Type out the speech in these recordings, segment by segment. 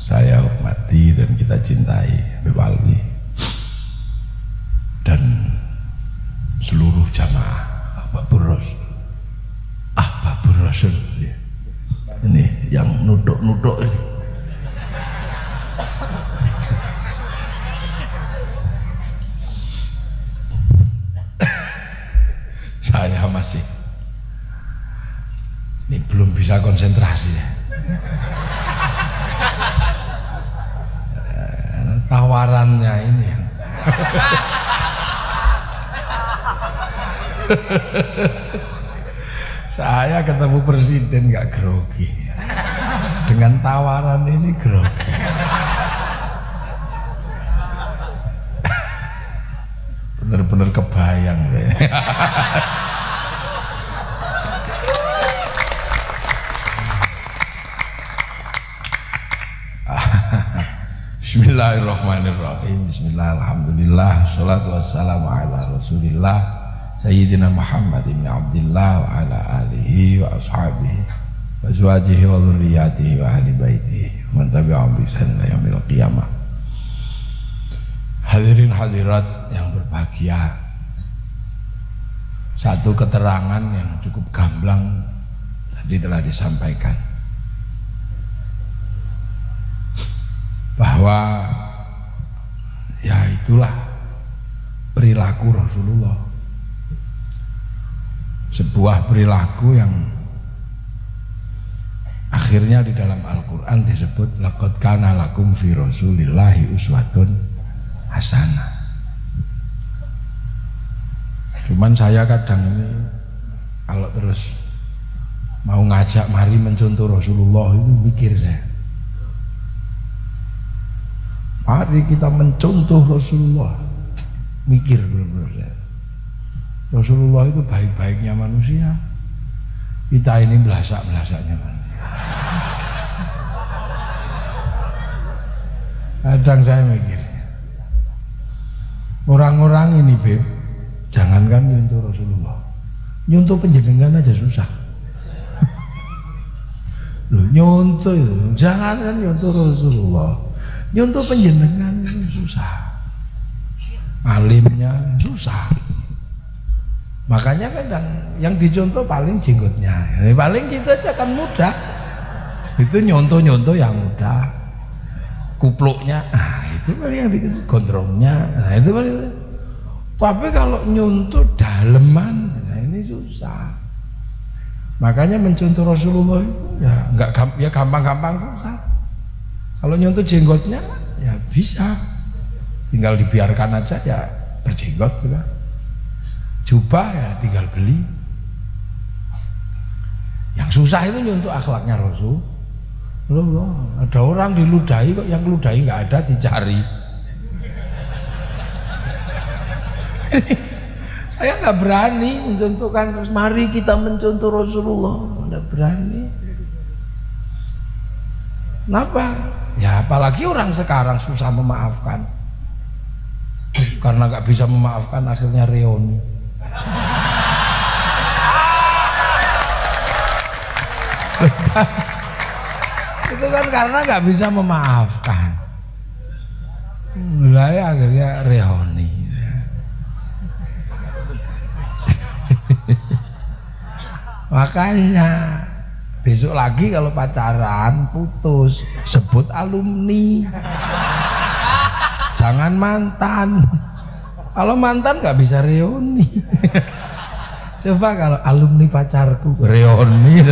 saya hormati dan kita cintai Habib Alwi dan seluruh jamaah Ahbabur Rasul ya. Ini yang nuduk-nuduk ini. Saya masih ini belum bisa konsentrasi ya. Tawarannya ini yang saya ketemu presiden nggak grogi, dengan tawaran ini grogi. Bener-bener kebayang ya. Bismillahirrahmanirrahim. Bismillahirrahmanirrahim. Salatu wassalamu ala Rasulillah Sayyidina Muhammad ibn Abdillah wa ala alihi wa ashabihi wa azwajihi wa dzurriyyatihi wa ahli baitihi man tabi'ahum bi ihsan ila yaumil qiyamah. Hadirin hadirat yang berbahagia, satu keterangan yang cukup gamblang tadi telah disampaikan bahwa ya itulah perilaku Rasulullah, sebuah perilaku yang akhirnya di dalam Al-Quran disebut laqad kana lakum fi rasulillahi uswatun hasanah. Cuman saya kadang ini kalau terus mau ngajak mari mencontoh Rasulullah itu mikir saya, mari kita mencontoh Rasulullah, mikir benar-benar saya. Rasulullah itu baik-baiknya manusia, kita ini belasak-belasaknya manusia. Kadang saya mikir, orang-orang ini Beb, jangankan nyontoh Rasulullah, nyontoh penjenengan aja susah. Loh, nyontoh itu, jangankan nyontoh Rasulullah, nyontoh penjenengan itu susah, alimnya susah. Makanya kadang yang dicontoh paling jenggotnya, paling gitu aja kan mudah. Itu nyontoh-nyontoh yang mudah, kupluknya, itu paling yang bikin gondrongnya, itu paling. Tapi kalau nyontoh daleman, ini susah. Makanya mencontoh Rasulullah itu ya nggak ya gampang-gampang susah. Kalau nyontoh jenggotnya ya bisa, tinggal dibiarkan aja ya berjenggot juga. Jubah ya tinggal beli. Yang susah itu nyontoh akhlaknya Rasulullah. Ada orang diludahi kok, yang ludahi nggak ada dicari. Saya nggak berani mencontohkan, terus mari kita mencontoh Rasulullah, nggak berani. Kenapa? Ya apalagi orang sekarang susah memaafkan, karena nggak bisa memaafkan akhirnya reuni. Itu kan karena nggak bisa memaafkan, mulai akhirnya reuni. Makanya besok lagi kalau pacaran putus sebut alumni, jangan mantan. Kalau mantan nggak bisa reuni. Coba kalau alumni pacarku reuni.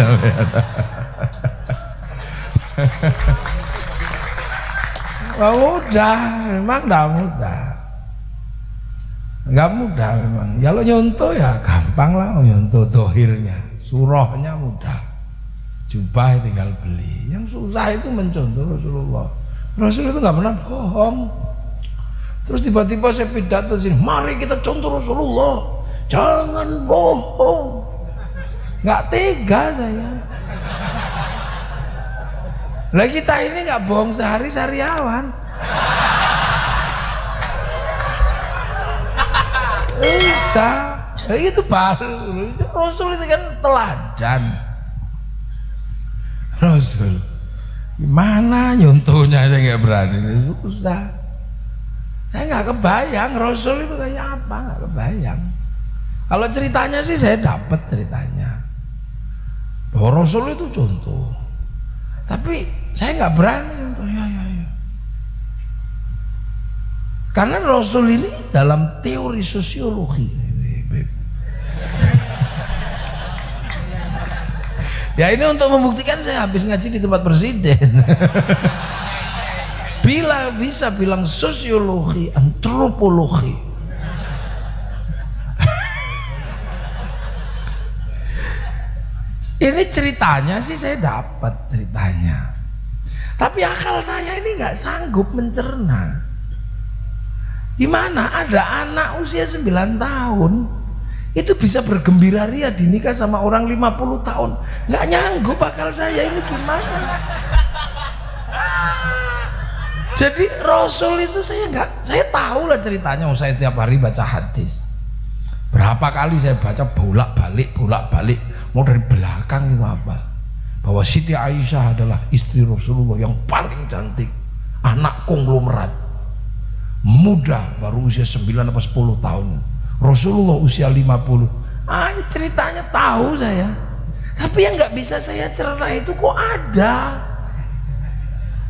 Wah, mudah, memang nggak mudah. Nggak mudah memang. Kalau nyontoh ya gampang lah, nyontoh dohirnya, surahnya mudah. Jubah tinggal beli. Yang susah itu mencontoh Rasulullah. Rasul itu nggak pernah bohong. Terus tiba-tiba saya pidato sini, mari kita contoh Rasulullah, jangan bohong. Nggak tega saya. Lah kita ini nggak bohong sehari-hariawan. Bisa. Itu baru. Rasul itu kan teladan. Rasul Gimana nyontohnya saya nggak berani, susah. Saya nggak kebayang Rasul itu kayak apa, nggak kebayang. Kalau ceritanya sih saya dapat ceritanya bahwa Rasul itu contoh, tapi saya nggak berani untuk ya. Karena Rasul ini dalam teori sosiologi, ya ini untuk membuktikan saya habis ngaji di tempat presiden. Bila bisa bilang sosiologi, antropologi. Ini ceritanya sih saya dapat ceritanya, tapi akal saya ini nggak sanggup mencerna. Gimana ada anak usia 9 tahun itu bisa bergembira ria dinikah sama orang 50 tahun? Nggak nyanggup akal saya ini gimana. Jadi Rasul itu saya tahu lah ceritanya. Saya tiap hari baca hadis. Berapa kali saya baca bolak balik, mau dari belakang itu apa? Bahwa Siti Aisyah adalah istri Rasulullah yang paling cantik, anak konglomerat, muda, baru usia 9 atau 10 tahun. Rasulullah usia 50. Ceritanya tahu saya, tapi yang nggak bisa saya cerna itu kok ada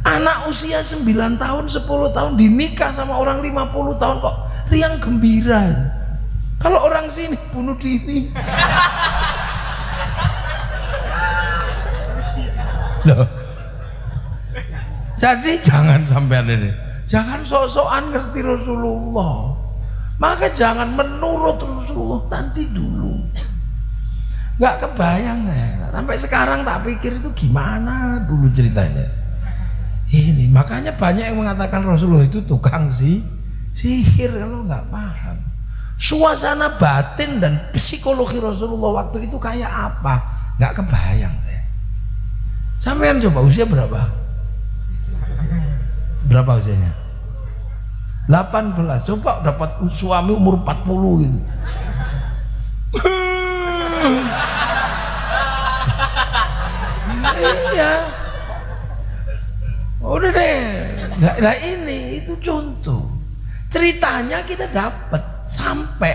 anak usia 9 tahun, 10 tahun dinikah sama orang 50 tahun kok riang gembira. Kalau orang sini bunuh diri. Loh. Jadi jangan sampai ini, jangan sok-sokan ngerti Rasulullah. Maka jangan menurut Rasulullah, nanti dulu. Nggak kebayang ya. Sampai sekarang tak pikir itu gimana dulu ceritanya. Ini makanya banyak yang mengatakan Rasulullah itu tukang sihir kalau nggak paham. Suasana batin dan psikologi Rasulullah waktu itu kayak apa? Nggak kebayang saya. Sampean coba usia berapa? Berapa usianya? 18. Coba dapat suami umur 40 gitu. Iya. Udah deh. Nah ini itu contoh. Ceritanya kita dapat sampai,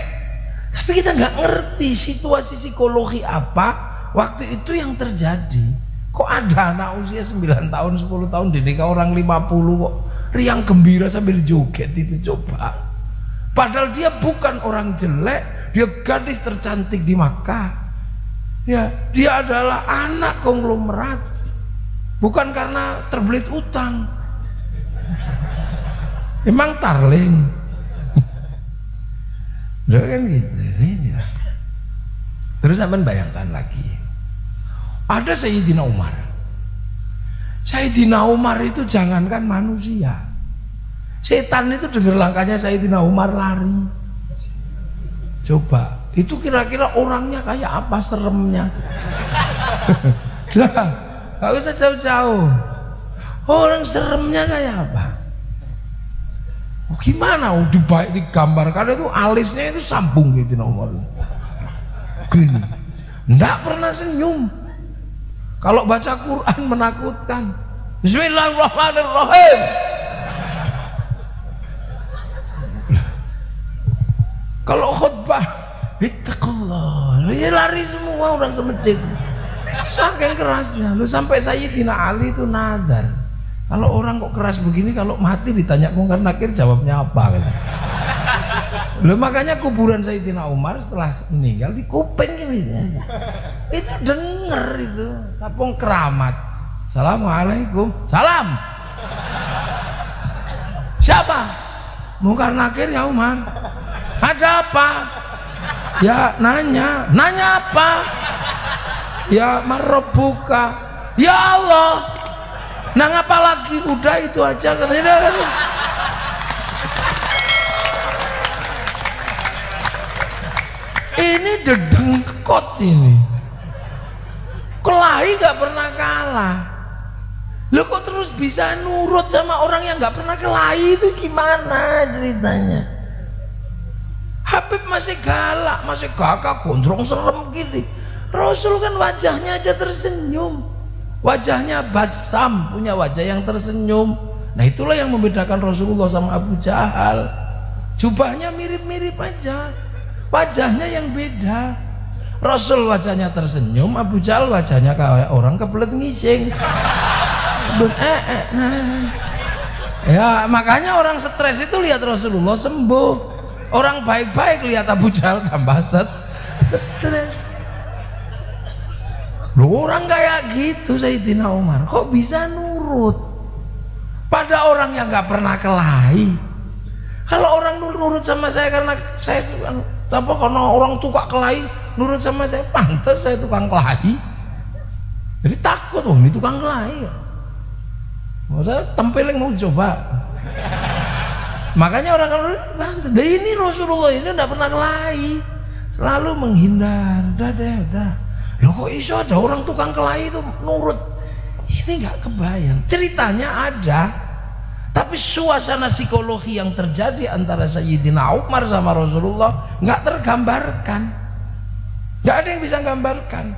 tapi kita nggak ngerti situasi psikologi apa waktu itu yang terjadi. Kok ada anak usia 9 tahun 10 tahun dinikah orang 50 kok riang gembira sambil joget itu, coba. Padahal dia bukan orang jelek, dia gadis tercantik di Makkah. Ya, dia adalah anak konglomerat, bukan karena terbelit utang. Emang tarling. Udah kan gitu. Terus sampean bayangkan lagi, ada Sayyidina Umar. Sayyidina Umar itu jangankan manusia, setan itu dengar langkahnya Sayyidina Umar lari. Coba, itu kira-kira orangnya kayak apa seremnya? Lah, gak usah jauh-jauh. Orang seremnya kayak apa? Gimana digambarkan itu alisnya itu sambung gitu nomor gini, nggak pernah senyum. Kalau baca Quran menakutkan. Bismillahirrahmanirrahim. Kalau khutbah ittaqullah, lari semua orang semasjid, saking kerasnya. Lu sampai Sayyidina Ali itu nadar, kalau orang kok keras begini, kalau mati ditanya Mungkar Nakir jawabnya apa gitu. Loh, makanya kuburan Sayyidina Umar setelah meninggal di kuping gitu. Itu denger itu, tapung keramat. Assalamualaikum. Salam. Siapa? Mungkar Nakir ya Umar. Ada apa? Ya nanya. Nanya apa? Ya marrobuka. Ya Allah. Nah ngapa lagi, udah itu aja katanya kan. Ini dedengkot ini. Kelahi gak pernah kalah. Lo kok terus bisa nurut sama orang yang gak pernah kelahi, itu gimana ceritanya? Habib masih galak, masih gagah, gondrong serem gini. Rasul kan wajahnya aja tersenyum. wajahnya basam, punya wajah yang tersenyum. Nah itulah yang membedakan Rasulullah sama Abu Jahal. Jubahnya mirip-mirip aja, wajahnya yang beda. Rasul wajahnya tersenyum, Abu Jahal wajahnya kayak orang kebelet ngising. Nah, ya makanya orang stres itu lihat Rasulullah sembuh, orang baik-baik lihat Abu Jahal tambah stres. Loh, orang kayak gitu Sayyidina Umar kok bisa nurut pada orang yang nggak pernah kelahi. Kalau orang nurut sama saya karena saya apa, karena orang tukang kelahi nurut sama saya, pantas saya tukang kelahi. Jadi takut, oh ini tukang kelahi. Saya tempeleng mau coba. Makanya orang kalau ini Rasulullah ini tidak pernah kelahi, selalu menghindar. Udah. Loh kok iso ada orang tukang kelahi itu nurut? Ini nggak kebayang. Ceritanya ada, tapi suasana psikologi yang terjadi antara Sayyidina Umar sama Rasulullah nggak tergambarkan. Nggak ada yang bisa gambarkan.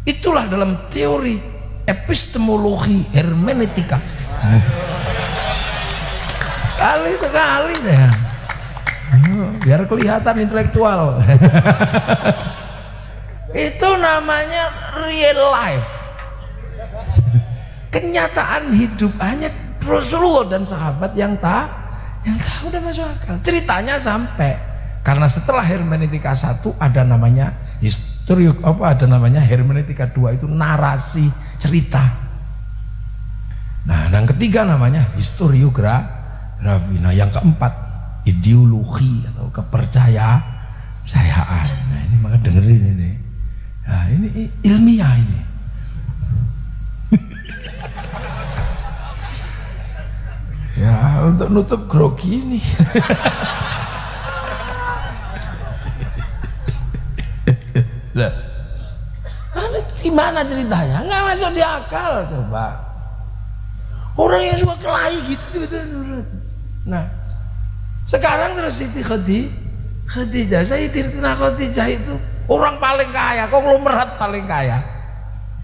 Itulah dalam teori epistemologi hermeneutika. Sekali deh. Biar kelihatan intelektual. Itu namanya real life, kenyataan hidup. Hanya Rasulullah dan sahabat yang tahu, udah masuk akal. Ceritanya sampai karena setelah hermeneutika 1 ada namanya ada namanya hermeneutika 2, itu narasi cerita. Nah, yang ketiga namanya historiografi. Nah, yang keempat ideologi atau kepercayaan. Nah, ini maka dengerin ini. Nah, ini ilmiah ini. Ya, untuk nutup grogi ini. Lah, gimana ceritanya? Nggak masuk di akal coba. Orang yang suka kelahi gitu betul. Nah, sekarang terus Siti Khadijah, Sayyidatina Khadijah itu orang paling kaya, konglomerat paling kaya,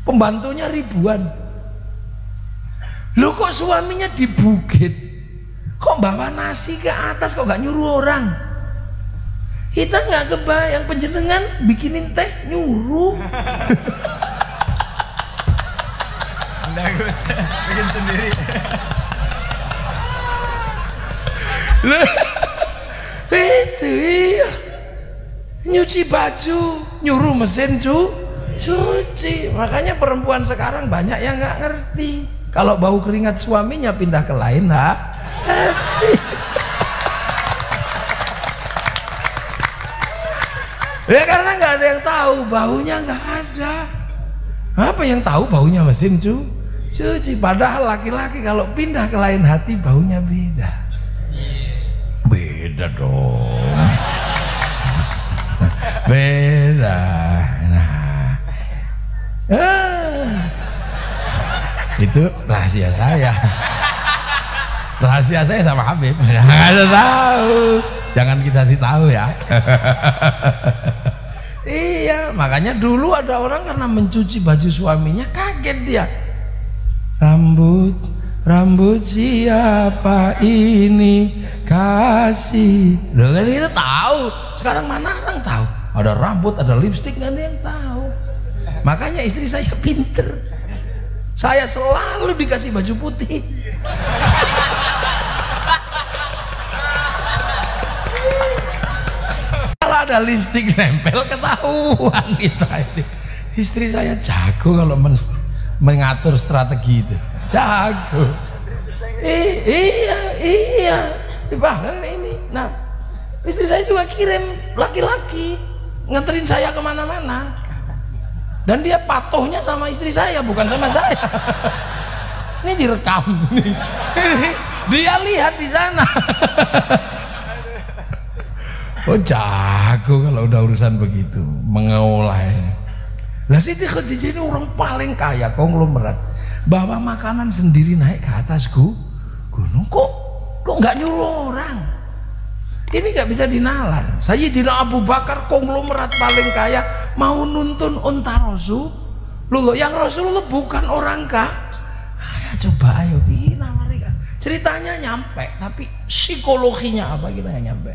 pembantunya ribuan. Loh kok suaminya dibukit, kok bawa nasi ke atas, kok nggak nyuruh orang? Kita nggak kebayang, penjenengan bikinin teh nyuruh. Enggak Gus, bikin sendiri. Itu iya, nyuci baju nyuruh mesin cuci. Makanya perempuan sekarang banyak yang nggak ngerti, kalau bau keringat suaminya pindah ke lain hati. Ya karena nggak ada yang tahu, baunya nggak ada. Apa yang tahu baunya mesin cuci. Padahal laki-laki kalau pindah ke lain hati baunya beda. Beda dong. Beda. Nah, itu rahasia saya. Rahasia saya sama Habib. Nggak ada tahu. Jangan kita sih tahu ya. Iya, makanya dulu ada orang karena mencuci baju suaminya kaget dia. Rambut siapa ini kasih. Loh kan itu tahu. Sekarang mana orang tahu? Ada rambut, ada lipstik, nggak ada yang tahu. Makanya istri saya pinter. Saya selalu dikasih baju putih. Kalau ada lipstik nempel ketahuan kita ini. Istri saya jago kalau mengatur strategi itu. Jago. Iya. Bahkan ini. Nah, istri saya juga kirim laki-laki nganterin saya kemana-mana. Dan dia patuhnya sama istri saya, bukan sama saya. Ini direkam. Dia lihat di sana. Oh jago kalau udah urusan begitu, mengolahnya. Lah Siti Khadijah ini orang paling kaya, konglomerat, bawa makanan sendiri naik ke atas gunung. Kok nggak nyuruh orang? Ini nggak bisa dinalar. Sayyidina Abu Bakar, konglomerat paling kaya, mau nuntun unta Loh, yang Rasulullah bukan orang coba ayo kita mereka. Ceritanya nyampe, tapi psikologinya apa kita nggak nyampe.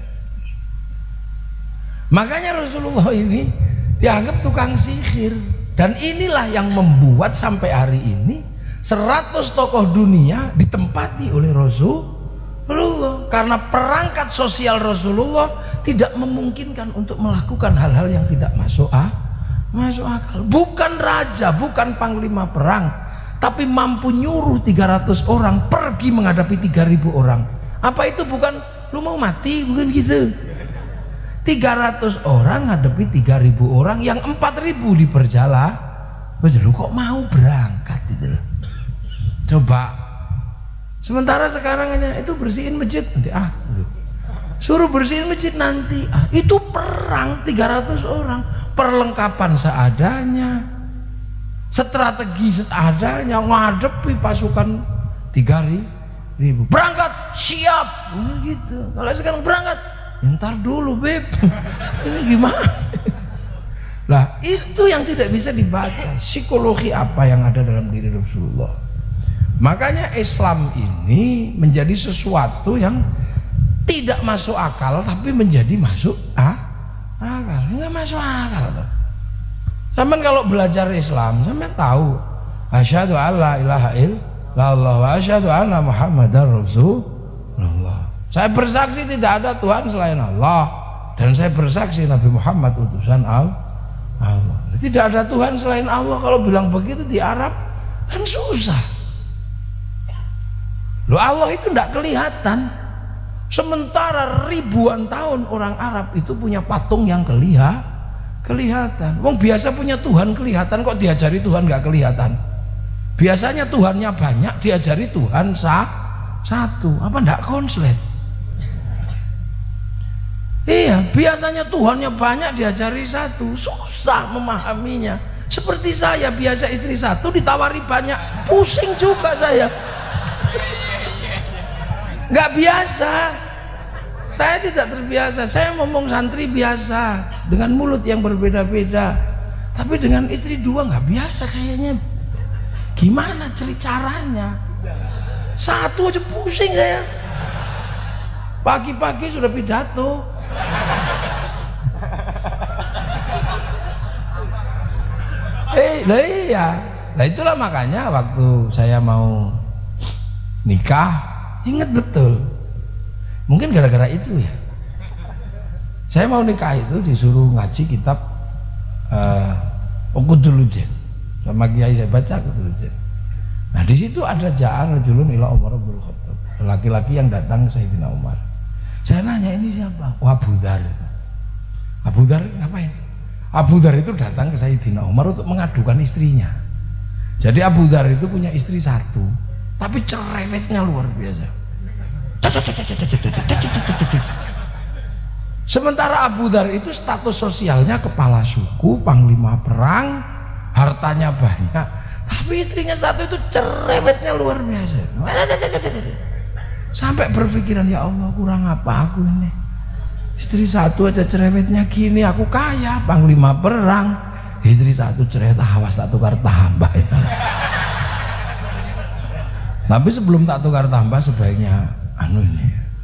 Makanya Rasulullah ini dianggap tukang sihir, dan inilah yang membuat sampai hari ini 100 tokoh dunia ditempati oleh Rasulullah, karena perangkat sosial Rasulullah tidak memungkinkan untuk melakukan hal-hal yang tidak masuk akal. Bukan raja, bukan panglima perang, tapi mampu nyuruh 300 orang pergi menghadapi 3.000 orang. Apa itu bukan lu mau mati, bukan gitu. 300 orang ngadepi 3.000 orang yang 4.000 di perjalanan. Lu kok mau berangkat gitu loh. Coba. Sementara sekarang hanya itu bersihin masjid nanti suruh bersihin masjid nanti itu perang 300 orang, perlengkapan seadanya, strategi seadanya, ngadepi pasukan 3.000. Berangkat siap gitu. Kalau sekarang berangkat ntar dulu beb, ini gimana? Lah itu yang tidak bisa dibaca, psikologi apa yang ada dalam diri Rasulullah. Makanya Islam ini menjadi sesuatu yang tidak masuk akal, tapi menjadi masuk akal. Nggak masuk akal tuh. Sampai kalau belajar Islam, sampai tahu asyhadu alla ilaha illallah wa asyhadu anna muhammadar rasulullah. Saya bersaksi tidak ada Tuhan selain Allah, dan saya bersaksi Nabi Muhammad utusan Allah. Tidak ada Tuhan selain Allah. Kalau bilang begitu di Arab kan susah. Loh, Allah itu tidak kelihatan. Sementara ribuan tahun orang Arab itu punya patung yang kelihatan. Wong biasa punya Tuhan kelihatan, kok diajari Tuhan nggak kelihatan? Biasanya Tuhannya banyak, diajari Tuhan satu. Apa ndak konslet? Iya, biasanya Tuhannya banyak, diajari satu, susah memahaminya. Seperti saya, biasa istri satu ditawari banyak, pusing juga saya. Nggak biasa. Saya tidak terbiasa. Saya ngomong santri biasa, dengan mulut yang berbeda-beda. Tapi dengan istri dua nggak biasa kayaknya. Gimana caranya? Satu aja pusing saya. Pagi-pagi sudah pidato. Iya. Nah itulah makanya waktu saya mau nikah, ingat betul. Mungkin gara-gara itu ya. Saya mau nikah itu disuruh ngaji kitab Qudulujen. Sama kiai saya baca Qudulujen. Nah di situ ada ja'ar rajulun ila Umar bin Khattab. Laki-laki yang datang ke Sayyidina Umar. Saya nanya, ini siapa? Oh, Abu Dzar. Abu Dzar ngapain? Abu Dzar itu datang ke Sayyidina Umar untuk mengadukan istrinya. Jadi Abu Dzar itu punya istri satu, tapi cerewetnya luar biasa. Sementara Abu Dzar itu status sosialnya kepala suku, panglima perang, hartanya banyak, tapi istrinya satu itu cerewetnya luar biasa. Sampai berpikiran, ya Allah, kurang apa aku ini? Istri satu aja cerewetnya gini, aku kaya, panglima perang, istri satu cerewet, awas tak tukar tambah ya. Tapi sebelum tak tukar tambah, sebaiknya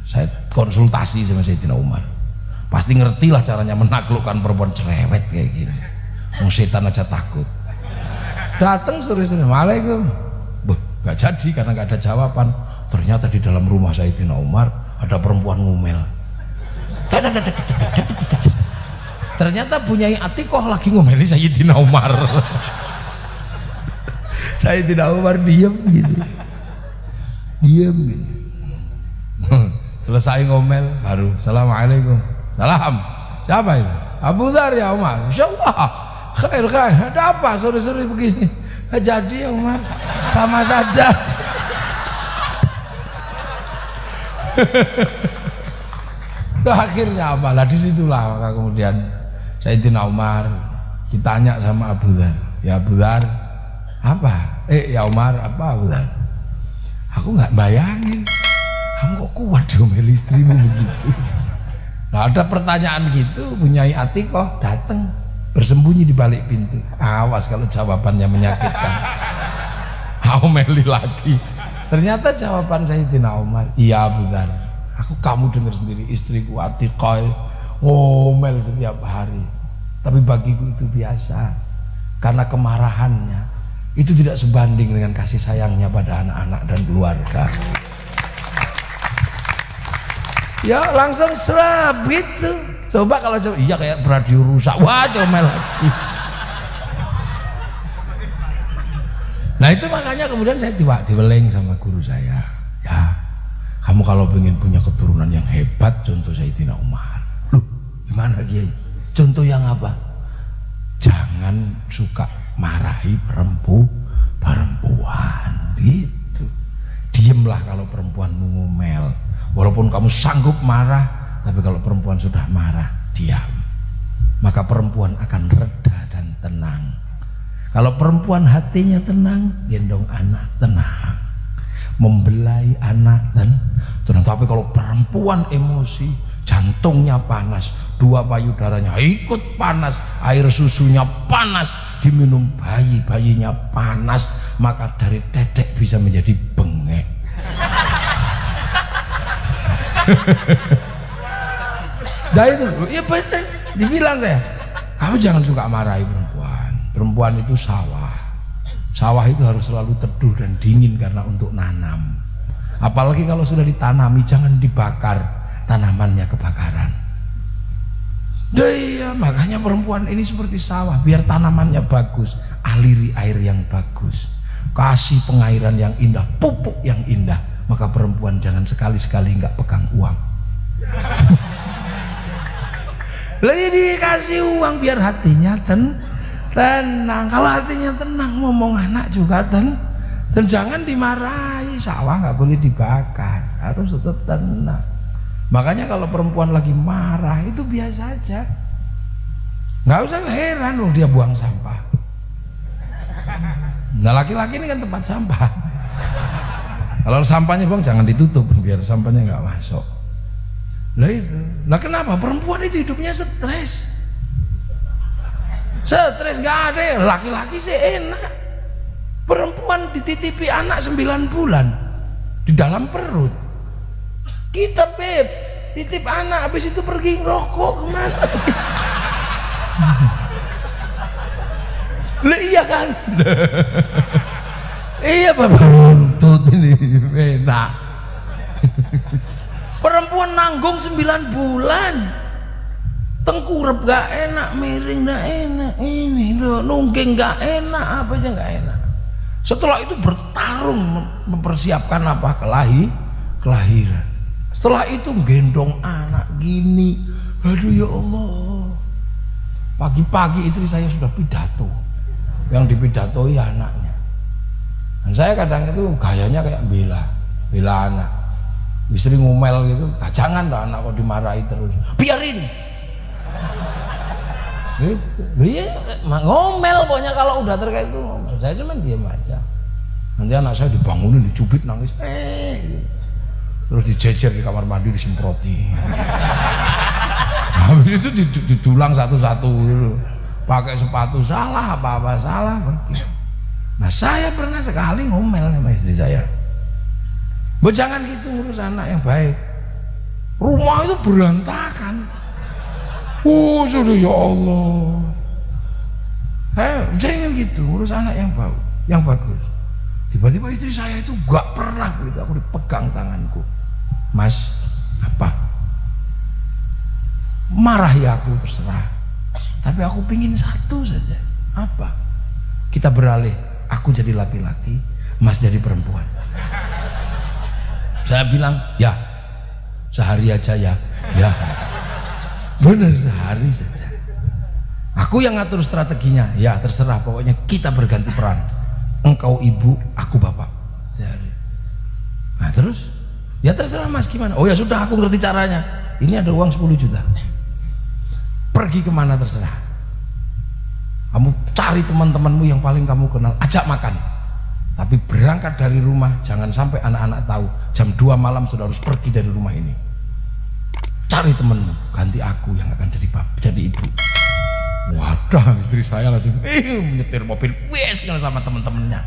saya konsultasi sama Sayyidina Umar. Pasti ngerti lah caranya menaklukkan perempuan cerewet kayak gini. Mau setan aja takut. Datang sore-sore, Waalaikum. Gak jadi karena gak ada jawaban. Ternyata di dalam rumah Sayyidina Umar ada perempuan ngomel. Ternyata Bunyai Atikoh lagi ngomeli Sayyidina Umar. Sayyidina Umar diam gitu. Selesai ngomel baru Assalamualaikum. Salam. Siapa itu? Abu Dzar ya Umar. Insyaallah khair. Ada apa sore-sore begini? Jadi ya Umar, sama saja. Akhirnya apalah, disitulah maka kemudian Sayyidina Umar ditanya sama Abu Dzar, ya Abu Dzar apa? Ya Umar apa Abu Dzar? Aku nggak bayangin kamu kok kuat diomeli istrimu begitu. Nah ada pertanyaan gitu, Bunyai Atikoh datang. bersembunyi di balik pintu. Awas kalau jawabannya menyakitkan. Meli lagi. Ternyata jawaban Sayyidina Umar, iya Abu Dzar, kamu dengar sendiri, istriku Atiqah ngomel setiap hari, tapi bagiku itu biasa, karena kemarahannya itu tidak sebanding dengan kasih sayangnya pada anak-anak dan keluarga. Ya langsung serap gitu. Coba kalau iya kayak radio rusak, wah comel lagi. Nah itu makanya kemudian saya diweling sama guru saya, ya kamu kalau ingin punya keturunan yang hebat, contoh Sayyidina Umar. Loh gimana Kiai? Contoh yang apa? Jangan suka marahi perempuan gitu. Diemlah kalau perempuan ngomel, walaupun kamu sanggup marah, tapi kalau perempuan sudah marah, diam, maka perempuan akan reda dan tenang. Kalau perempuan hatinya tenang, gendong anak tenang, membelai anak dan tenang. Tapi kalau perempuan emosi, jantungnya panas, dua payudaranya ikut panas, air susunya panas, diminum bayinya panas, maka dari dedek bisa menjadi bengek. Nah itu, ya benar, dibilang saya, kamu jangan suka marahi perempuan. Perempuan itu sawah itu harus selalu teduh dan dingin karena untuk nanam. Apalagi kalau sudah ditanami, jangan dibakar, tanamannya kebakaran. Iya, makanya perempuan ini seperti sawah, biar tanamannya bagus, aliri air yang bagus, kasih pengairan yang indah, pupuk yang indah. Maka perempuan jangan sekali-sekali nggak pegang uang. Lagi dikasih uang biar hatinya tenang. Kalau hatinya tenang, ngomong anak juga dan jangan dimarahi. Sawah nggak boleh dibakar, harus tetap tenang. Makanya kalau perempuan lagi marah itu biasa aja, nggak usah heran loh dia buang sampah. Nah laki-laki ini kan tempat sampah. Kalau sampahnya buang jangan ditutup biar sampahnya nggak masuk. Lah itu, lah kenapa perempuan itu hidupnya stres? Stres nggak ada, laki-laki sih enak. Perempuan dititipi anak 9 bulan di dalam perut. Kita beb titip anak, habis itu pergi ngerokok kemana? Lah iya kan? Iya bapak tuh ini enak. Perempuan nanggung 9 bulan, tengkurap gak enak, miring gak enak, ini loh nungging gak enak, apa aja gak enak. Setelah itu bertarung mempersiapkan apa? Kelahiran. Setelah itu gendong anak gini, aduh ya Allah. Pagi-pagi istri saya sudah pidato, yang dipidatoi anaknya. Dan saya kadang itu gayanya kayak bela anak. Istri ngomel gitu, jangan lah anak kok dimarahi terus, biarin. Gitu. Iya, ngomel pokoknya kalau udah terkait itu ngomel. Saya cuma diam aja. Nanti anak saya dibangunin, dicubit nangis, gitu. Terus dijejer di kamar mandi, disemproti. Habis itu ditulang satu-satu gitu. Pakai sepatu salah apa-apa salah pergi. Nah saya pernah sekali ngomel sama istri saya, jangan gitu ngurus anak yang baik. Rumah itu berantakan. Sudah ya Allah. Jangan gitu ngurus anak yang bagus. Tiba-tiba istri saya itu gak pernah begitu, aku dipegang tanganku. Mas, apa? Marah ya aku terserah. Tapi aku pingin satu saja. Apa? Kita beralih. Aku jadi laki-laki, Mas jadi perempuan. Saya bilang, ya sehari aja ya. Ya benar sehari saja. Aku yang ngatur strateginya. Ya terserah, pokoknya kita berganti peran. Engkau ibu, aku bapak. Nah terus, ya terserah Mas gimana. Oh ya sudah, aku ngerti caranya. Ini ada uang 10 juta. Pergi kemana terserah. Kamu cari teman-temanmu yang paling kamu kenal, ajak makan. Tapi berangkat dari rumah, jangan sampai anak-anak tahu. Jam 2 malam sudah harus pergi dari rumah ini. Cari temanmu, ganti aku yang akan jadi ibu. Waduh. Dah istri saya langsung menyetir mobil wes sama temen-temennya.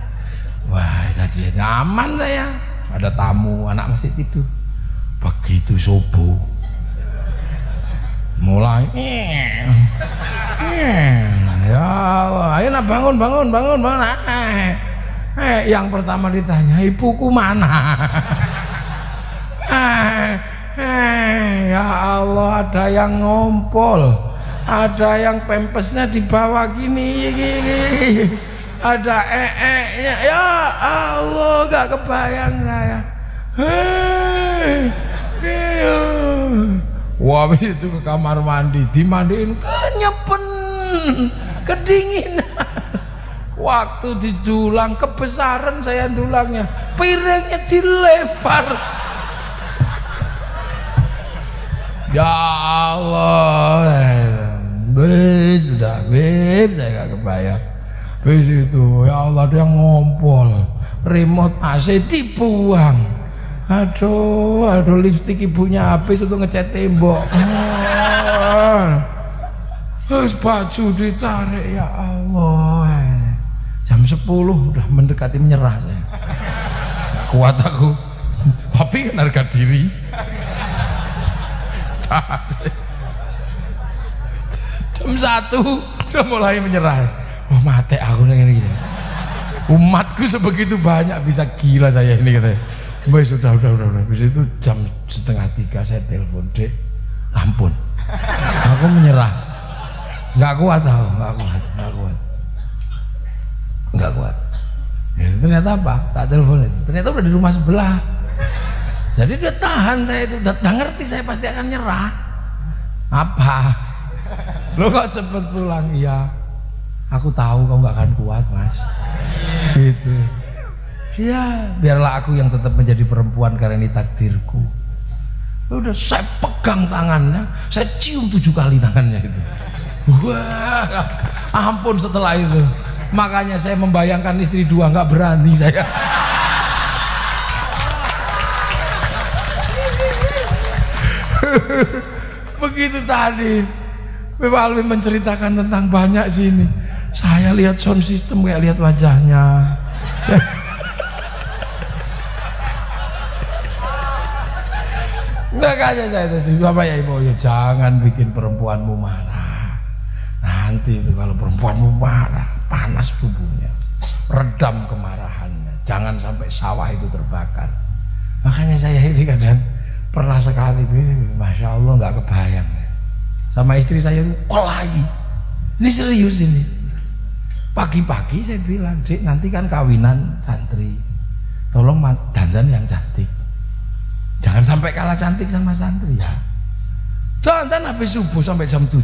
Wah tadi nyaman saya. Ada tamu, anak masih tidur. Begitu subuh mulai ya Allah, ayo nak bangun. Yang pertama ditanya, ibuku mana? Ya Allah, ada yang ngompol, ada yang pempesnya di bawah gini, ada ya Allah, gak kebayang saya. Wah itu ke kamar mandi, dimandiin kenyepen, kedinginan. Waktu didulang kebesaran saya dulangnya, piringnya dilempar. Ya Allah, sudah saya gak kebayang. Bis itu, ya Allah dia ngompol, remote AC dibuang. Aduh lipstik ibunya habis untuk ngecat tembok. Terus baju ditarik, ya Allah. Jam 10 udah mendekati menyerah saya. Kuat aku. Tapi kan harga diri. Jam 1 udah mulai menyerah. Oh mati aku ini gitu. Umatku sebegitu banyak, bisa gila saya ini katanya. Mbak sudah. Habis itu jam 2:30 saya telepon, Dek, ampun, aku menyerah, nggak kuat. Ya, ternyata apa? Tak telepon itu, ternyata udah di rumah sebelah. Jadi dia tahan saya itu, udah ngerti saya pasti akan nyerah. Apa? Lo kok cepet pulang? Iya, aku tahu kamu nggak akan kuat, Mas. Gitu. Ya, biarlah aku yang tetap menjadi perempuan karena ini takdirku. Udah saya pegang tangannya, saya cium 7 kali tangannya itu. Wah, ampun setelah itu. Makanya saya membayangkan istri 2 nggak berani saya. Begitu tadi Bapak Alwi menceritakan tentang banyak sini. Saya lihat sound system kayak lihat wajahnya. Makanya saya tadi, Bapak ya Ibu, ya jangan bikin perempuanmu marah. Nanti itu kalau perempuanmu marah, panas tubuhnya, redam kemarahannya. Jangan sampai sawah itu terbakar. Makanya saya ini kadang pernah sekali, Masya Allah nggak kebayang. Sama istri saya itu kolahi. Ini serius ini. Pagi-pagi saya bilang, Dek, nanti kan kawinan santri, tolong dandan yang cantik. Jangan sampai kalah cantik sama santri ya. Dandan habis subuh sampai jam 7.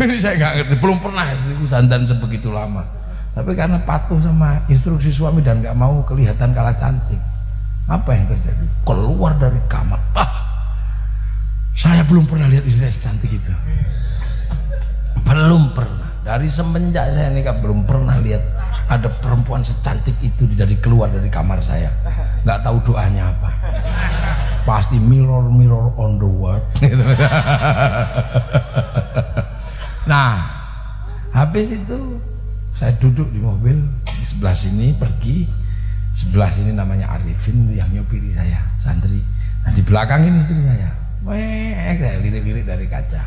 Ini saya nggak ngerti, belum pernah istriku dandan sebegitu lama. Tapi karena patuh sama instruksi suami dan nggak mau kelihatan kalah cantik, apa yang terjadi? Keluar dari kamar. Saya belum pernah lihat istri saya secantik itu. Belum pernah. Dari semenjak saya nikah belum pernah lihat ada perempuan secantik itu dari keluar dari kamar saya. Nggak tahu doanya apa. Pasti mirror on the wall. Nah, habis itu saya duduk di mobil di sebelah sini, pergi sebelah sini, namanya Arifin yang nyopiri saya, santri. Nah di belakang ini istri saya. Saya lirik-lirik dari kaca.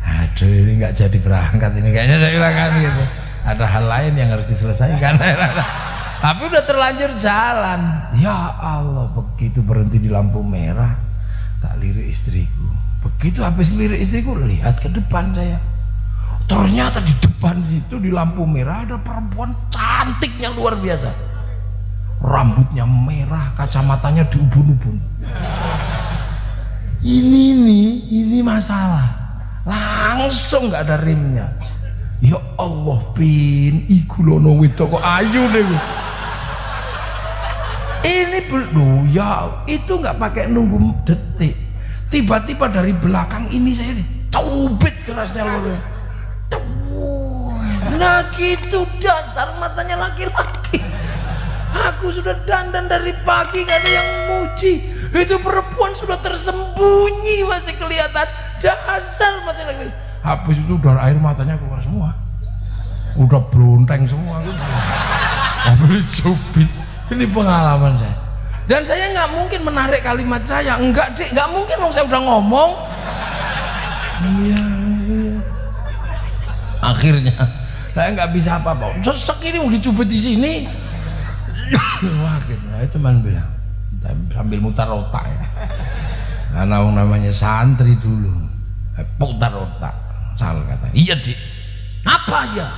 Aduh ini nggak jadi berangkat ini kayaknya, saya bilang kan gitu. Ada hal lain yang harus diselesaikan. Tapi udah terlanjur jalan. Ya Allah, begitu berhenti di lampu merah, tak lirik istriku. Begitu habis lirik istriku, lihat ke depan saya. Ternyata di depan situ di lampu merah ada perempuan cantiknya luar biasa. Rambutnya merah, kacamatanya diubun-ubun. Ini masalah. Langsung nggak ada rimnya. Ya Allah, pin iku lono wedok kok ayu deh. Ini ya itu nggak pakai nunggu detik. Tiba-tiba dari belakang ini saya dicubit kerasnya loh. Nah gitu dasar matanya laki-laki. Aku sudah dandan dari pagi, gak ada yang muji. Itu perempuan sudah tersembunyi masih kelihatan dasar matanya laki-laki. habis itu udah air matanya keluar semua, udah berunteng semua. Habis cubit. Ini pengalaman saya. Dan saya nggak mungkin menarik kalimat saya, enggak dek, nggak mungkin dong, saya udah ngomong. Iya. Akhirnya saya nggak bisa apa-apa. Sekini mau dicubit di sini. Wah, saya cuma bilang sambil mutar otak ya. Karena namanya santri dulu, putar otak. Salah kata. Iya dik. Apa ya?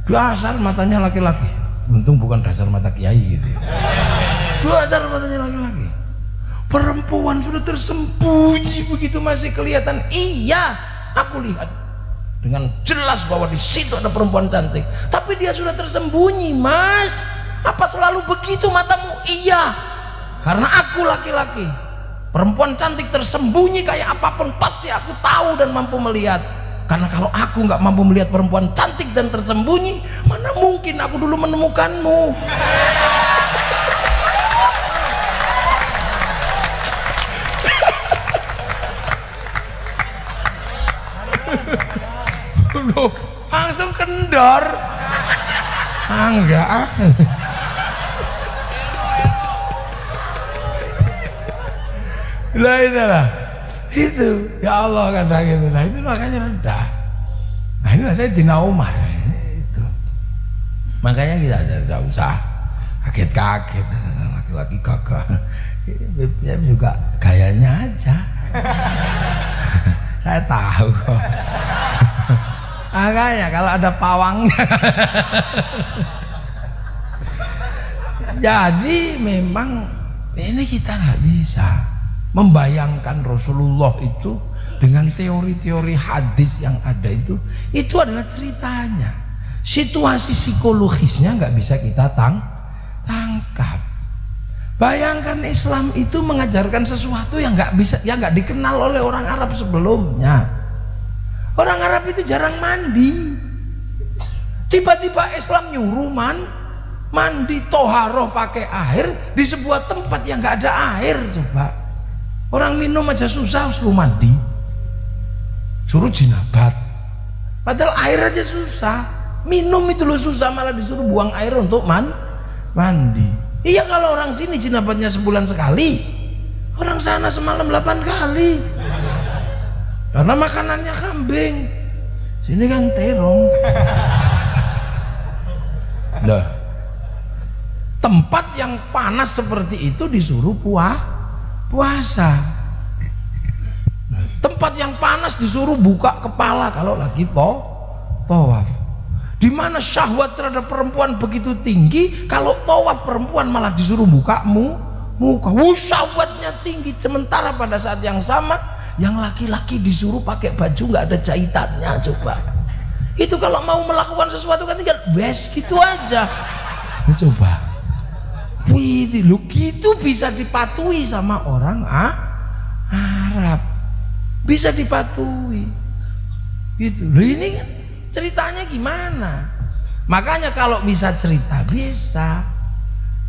Dasar matanya laki-laki. Untung bukan dasar mata kiai gitu. Dasar matanya laki-laki. Perempuan sudah tersembunyi begitu masih kelihatan. Iya, aku lihat dengan jelas bahwa di situ ada perempuan cantik. Tapi dia sudah tersembunyi, Mas. Apa selalu begitu matamu? Iya, karena aku laki-laki. Perempuan cantik tersembunyi kayak apapun pasti aku tahu dan mampu melihat. Karena kalau aku nggak mampu melihat perempuan cantik dan tersembunyi, mana mungkin aku dulu menemukanmu. Loh, langsung kendor. Enggak. Lah itulah. Itu ya Allah kadang gitu. Nah itu makanya rendah. Nah inilah saya Dina Umar itu. Makanya kita tidak usah kaget-kaget. Laki-laki gagah. Dia juga gayanya aja. Saya tahu kok. Makanya kalau ada pawangnya. Jadi memang ini kita nggak bisa membayangkan Rasulullah itu dengan teori-teori hadis yang ada itu adalah ceritanya. Situasi psikologisnya nggak bisa kita tangkap. Bayangkan Islam itu mengajarkan sesuatu yang nggak bisa, yang nggak dikenal oleh orang Arab sebelumnya. Orang Arab itu jarang mandi. Tiba-tiba Islam nyuruh mandi toharoh pakai air di sebuah tempat yang nggak ada air. Coba. Orang minum aja susah, suruh mandi, suruh jinabat. Padahal air aja susah, minum itu loh susah, malah disuruh buang air untuk mandi. Iya kalau orang sini jinabatnya sebulan sekali, orang sana semalam 8 kali. Karena makanannya kambing, sini kan terong. Nah, tempat yang panas seperti itu disuruh puasa. Tempat yang panas disuruh buka kepala kalau lagi tawaf. Di mana syahwat terhadap perempuan begitu tinggi, kalau tawaf perempuan malah disuruh buka muka. Syahwatnya tinggi. Sementara pada saat yang sama, yang laki-laki disuruh pakai baju nggak ada jahitannya. Coba. Itu kalau mau melakukan sesuatu kan tinggal wes gitu aja. Coba. Wih, lu gitu bisa dipatuhi sama orang Arab, bisa dipatuhi gitu. Loh ini kan ceritanya gimana? Makanya kalau bisa cerita bisa,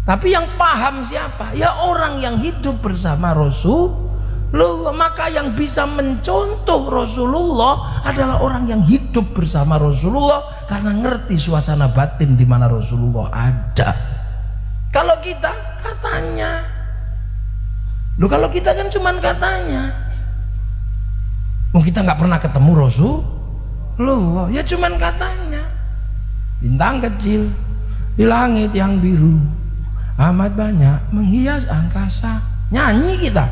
tapi yang paham siapa? Ya orang yang hidup bersama Rasulullah. Maka yang bisa mencontoh Rasulullah adalah orang yang hidup bersama Rasulullah karena ngerti suasana batin di mana Rasulullah ada. Kalau kita katanya, kalau kita kan cuman katanya, kita nggak pernah ketemu Rasulullah, ya cuman katanya. Bintang kecil di langit yang biru, amat banyak menghias angkasa. Nyanyi kita,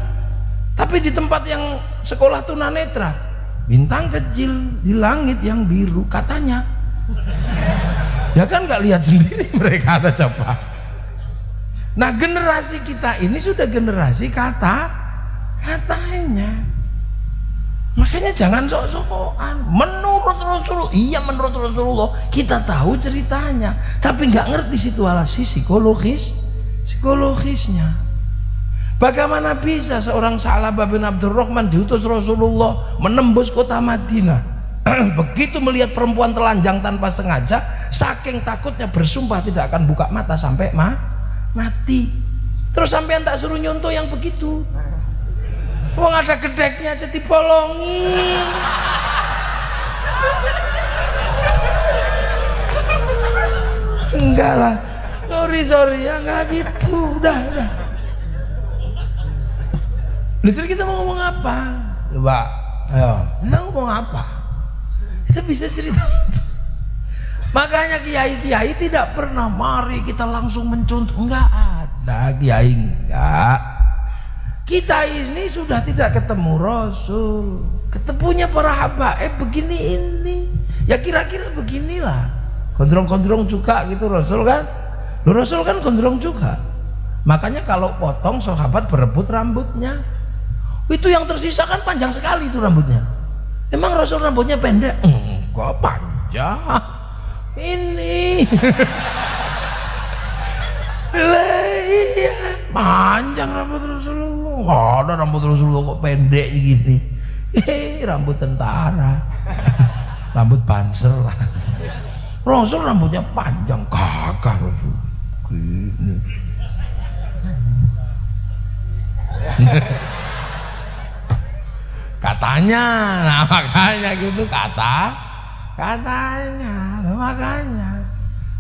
tapi di tempat yang sekolah tunanetra, bintang kecil di langit yang biru, katanya. Ya kan nggak lihat sendiri mereka ada coba. Nah generasi kita ini sudah generasi katanya. Makanya jangan sok-sokan. Menurut Rasulullah, iya menurut Rasulullah kita tahu ceritanya, tapi nggak ngerti situasi psikologisnya. Bagaimana bisa seorang Sa'labah bin Abdurrahman diutus Rasulullah menembus kota Madinah, begitu melihat perempuan telanjang tanpa sengaja, saking takutnya bersumpah tidak akan buka mata sampai mati. Terus sampean tak suruh nyontoh yang begitu. Wong ada gedeknya aja dibolongi. Enggak lah. Sorry ya, enggak gitu. Udah. Lalu kita mau ngomong apa? Coba, ayo. Kita ngomong apa? Kita bisa cerita. Makanya kiai-kiai tidak pernah mari kita langsung mencontoh. Enggak ada kiai, enggak. Kita ini sudah tidak ketemu Rasul, ketemunya para habaib begini ini. Ya kira-kira beginilah. Gondrong-gondrong juga gitu Rasul kan. Rasul kan gondrong juga. Makanya kalau potong sahabat berebut rambutnya. Itu yang tersisa kan panjang sekali itu rambutnya. Emang Rasul rambutnya pendek? Enggak, panjang. Ini iya, panjang rambut Rasulullah. Nggak ada rambut Rasulullah kok pendek gini. Rambut tentara, rambut banser. Rasul rambutnya panjang, kakak Rasul gini. Katanya, nah makanya gitu katanya,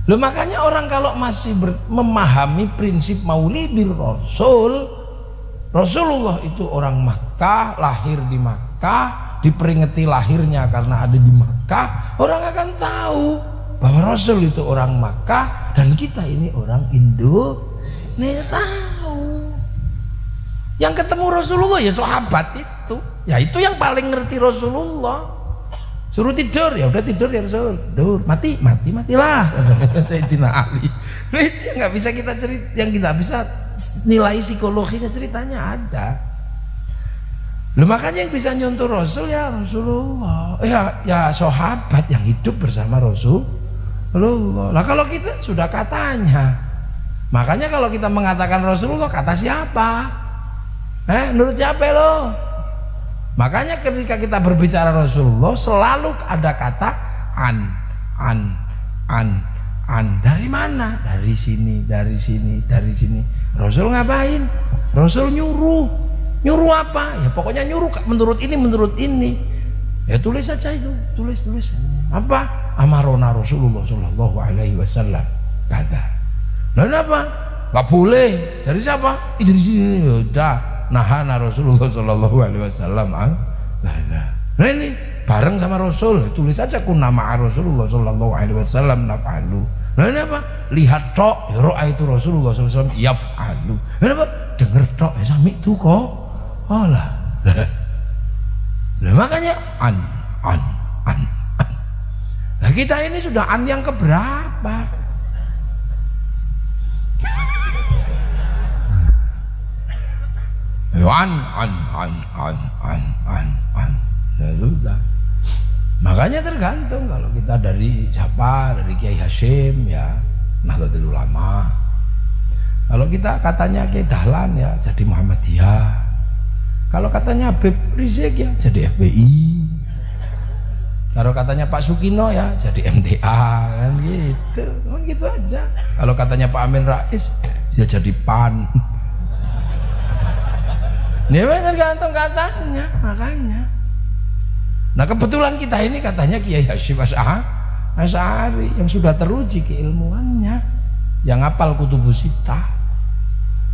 makanya orang kalau masih memahami prinsip maulidir Rasulullah itu orang Makkah, lahir di Makkah, diperingati lahirnya karena ada di Makkah, orang akan tahu bahwa Rasul itu orang Makkah dan kita ini orang Indonesia. Tahu yang ketemu Rasulullah ya sahabat itu, ya itu yang paling ngerti Rasulullah. Suruh tidur, ya udah tidur ya Rasul. Tidur, matilah. Sayyidina Ali. Nah, itu yang nggak bisa kita cerita, yang kita bisa nilai psikologinya ceritanya ada. Loh, makanya yang bisa nyontoh Rasul ya Rasulullah. Ya sahabat yang hidup bersama Rasulullah. Lah kalau kita sudah katanya. Makanya kalau kita mengatakan Rasulullah, kata siapa? Menurut siapa lo? Makanya ketika kita berbicara Rasulullah selalu ada kata an. Dari mana? Dari sini. Rasul ngapain? Rasul nyuruh apa? Ya pokoknya nyuruh menurut ini. Ya tulis saja itu, tulis. Apa? Amarona Rasulullah Shallallahu Alaihi Wasallam kata. Nah apa? Gak boleh. Dari siapa? Dari sini. Udah. Nahana Rasulullah Shallallahu Alaihi Wasallam. Nah ini bareng sama Rasul, tulis aja nama Rasulullah Shallallahu Alaihi Wasallam nafalu. Nah ini apa? Lihat tok, roa itu Rasulullah Shallallahu Alaihi Wasallam yafalu. Nah apa? Dengar tok, sami itu kok. Oh lah. Makanya an. Nah kita ini sudah an yang keberapa? Nah, sudah. Makanya tergantung kalau kita dari siapa, dari Kiai Hasyim ya Nahdlatul Ulama. Kalau kita katanya Kiai Dahlan ya jadi Muhammadiyah. Kalau katanya Habib Rizik ya jadi FPI. Kalau katanya Pak Sukino ya jadi MTA kan gitu aja. Kalau katanya Pak Amin Rais ya jadi PAN. Ini tergantung katanya, makanya. Nah kebetulan kita ini katanya Kiai Hasyim Asy'ari yang sudah teruji keilmuannya, yang hafal Kutubus Sittah,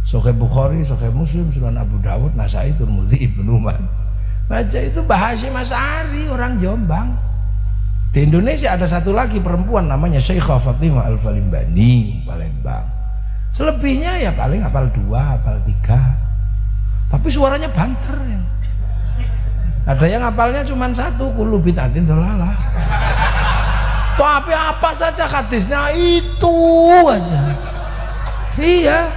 Sahih Bukhari, Sahih Muslim, Sunan Abu Dawud, Nasai, Tirmidzi, Ibnu Majah. Baca itu Hasyim Asy'ari orang Jombang. Di Indonesia ada satu lagi perempuan namanya Syekhah Fatimah Al-Falimbani, Palembang. Selebihnya ya paling hafal 2, hafal 3. Tapi suaranya banter ya. Ada yang hafalnya cuma 1, kullu bid'atin dhalalah. Tapi apa saja hadisnya itu aja. Iya.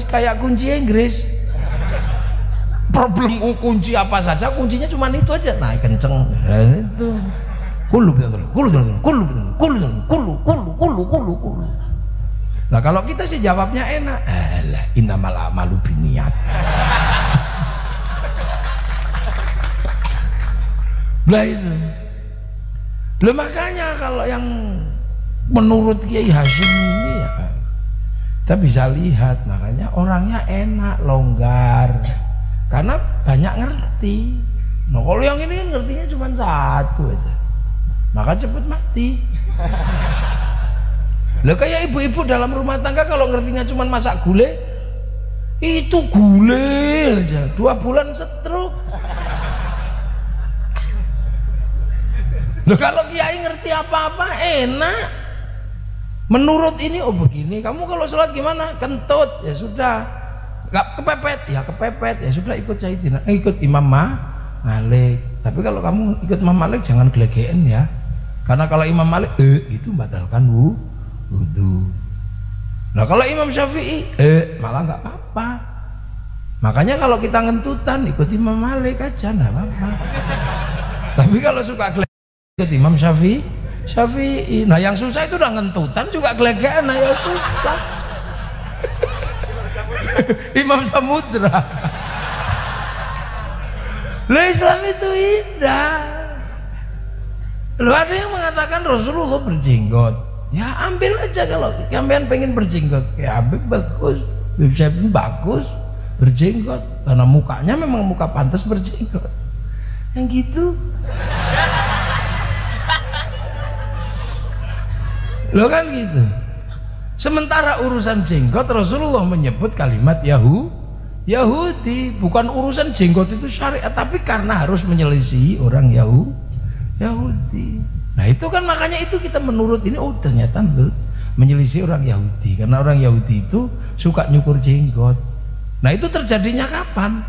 Kayak kunci Inggris. Problem kunci apa saja, kuncinya cuma itu aja. Nah, kenceng. Nah, itu. Kullu bid'atin kullu. Nah kalau kita sih jawabnya enak, innamal a'malu binniyat. Lah itu. Lah makanya kalau yang menurut Kiai Hasyim ini ya kita bisa lihat, makanya orangnya enak, longgar, karena banyak ngerti. Nah kalau yang ini ngertinya cuma 1 aja. maka cepat mati. Lah kayak ibu-ibu dalam rumah tangga kalau ngertinya cuma masak gulai, itu gulai aja 2 bulan stroke. Loh kalau kiai ngerti apa-apa enak. Menurut ini oh begini, kamu kalau sholat gimana? Kentut, ya sudah. Gak kepepet, ya kepepet, ya sudah ikut Sayyidina, ikut Imam Malik. Tapi kalau kamu ikut Imam Malik jangan gelegean ya. Karena kalau Imam Malik itu batalkan wudu. Nah kalau Imam Syafi'i malah nggak apa-apa. Makanya kalau kita ngentutan ikut Imam Malik aja nggak apa-apa. Tapi kalau suka ikut Imam Syafi'i. Nah yang susah itu udah ngentutan juga gelegean, nah ya susah. Imam Samudra. Loh Islam itu indah. Loh ada yang mengatakan Rasulullah berjenggot. Ya ambil aja kalau kalian pengen berjenggot. Ya ambil bagus. Saya pun bagus berjenggot karena mukanya memang muka pantas berjenggot. Yang gitu. Loh kan gitu. Sementara urusan jenggot Rasulullah menyebut kalimat Yahudi. Bukan urusan jenggot itu syariat, tapi karena harus menyelisihi orang Yahudi. Nah itu kan makanya itu kita menurut ini ternyata menyelisih orang Yahudi, karena orang Yahudi itu suka nyukur jenggot. Nah itu terjadinya kapan?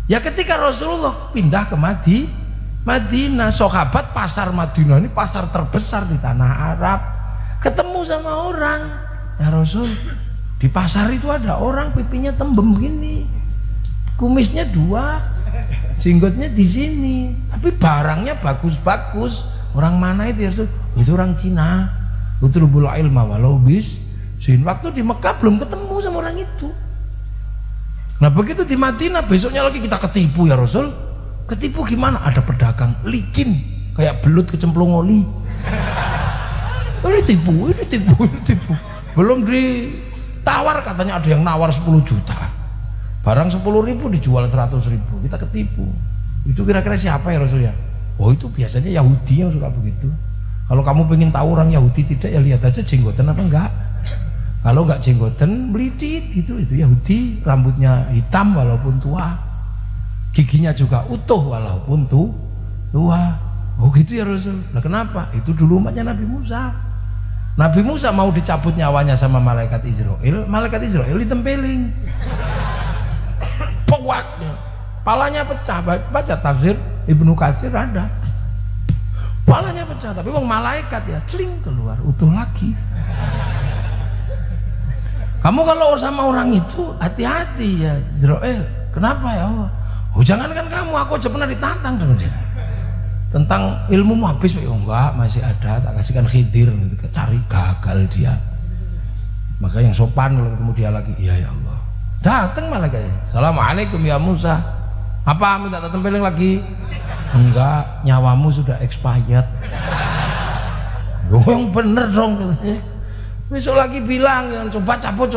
Ya ketika Rasulullah pindah ke Madinah. Sahabat pasar Madinah ini pasar terbesar di tanah Arab. Ketemu sama orang, ya Rasul di pasar itu ada orang pipinya tembem gini, kumisnya 2, jenggotnya di sini, tapi barangnya bagus-bagus. Orang mana itu ya Rasul? Itu orang Cina. Utlubul ilma walau bisin. Waktu di Mekah belum ketemu sama orang itu. Nah begitu di Madinah besoknya lagi kita ketipu ya Rasul. Ketipu gimana? Ada pedagang licin kayak belut kecemplung oli. Ini tipu. Belum ditawar katanya ada yang nawar 10 juta. Barang 10.000 dijual 100.000. Kita ketipu. Itu kira-kira siapa ya Rasul ya? Oh itu biasanya Yahudi yang suka begitu. Kalau kamu pengen tahu orang Yahudi tidak, ya lihat aja jenggotan apa enggak. Kalau enggak jenggotan melidit gitu, itu Yahudi. Rambutnya hitam walaupun tua, giginya juga utuh walaupun tua. Oh gitu ya Rasul. Nah kenapa? Itu dulu umatnya Nabi Musa. Nabi Musa mau dicabut nyawanya sama malaikat Israel. Malaikat Israel ditempeling. Pewak, palanya pecah. Baca tafsir Ibnu Katsir ada. Palanya pecah, tapi wong malaikat ya celing keluar utuh lagi. Kamu kalau sama orang itu hati-hati ya Israel. Kenapa ya Allah? Oh jangankan kamu, aku aja pernah ditantang dengan dia. Tentang ilmu habis, oh enggak, masih ada, tak kasihkan Khidir, cari, gagal dia. Maka yang sopan kalau ketemu dia lagi, iya ya Allah. Datang malaikatnya, Assalamualaikum ya Musa. Apa minta tempelin lagi? Enggak, nyawamu sudah expired. Oh yang bener dong. Besok lagi bilang, yang coba cabut.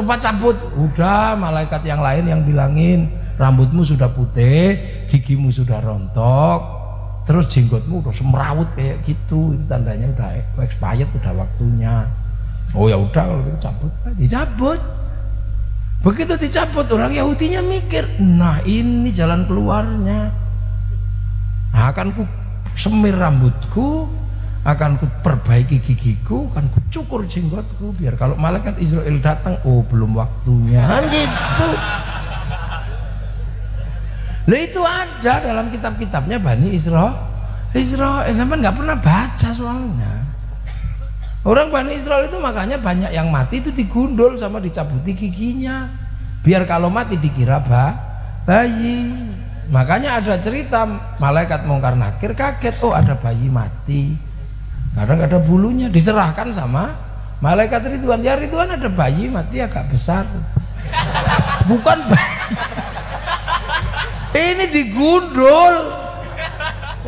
Udah, malaikat yang lain yang bilangin, rambutmu sudah putih, gigimu sudah rontok, terus jenggotmu udah semrawut kayak gitu. Itu tandanya udah expired, udah waktunya. Oh ya udah kalau gitu cabut, dicabut. Begitu dicabut, orang Yahudinya mikir, nah ini jalan keluarnya. Akan ku semir rambutku, akan ku perbaiki gigiku, akan ku cukur jenggotku, biar kalau malaikat Israel datang, oh belum waktunya, gitu. Lah itu ada dalam kitab-kitabnya Bani Israel, namun nggak pernah baca soalnya. Orang Bani Israel itu makanya banyak yang mati itu digundul sama dicabuti giginya, biar kalau mati dikira bayi. Makanya ada cerita malaikat Mungkar Nakir kaget, oh ada bayi mati, kadang ada bulunya, diserahkan sama malaikat Ridwan. Ya Ridwan ada bayi mati agak besar. Bukan bayi. Ini digundul,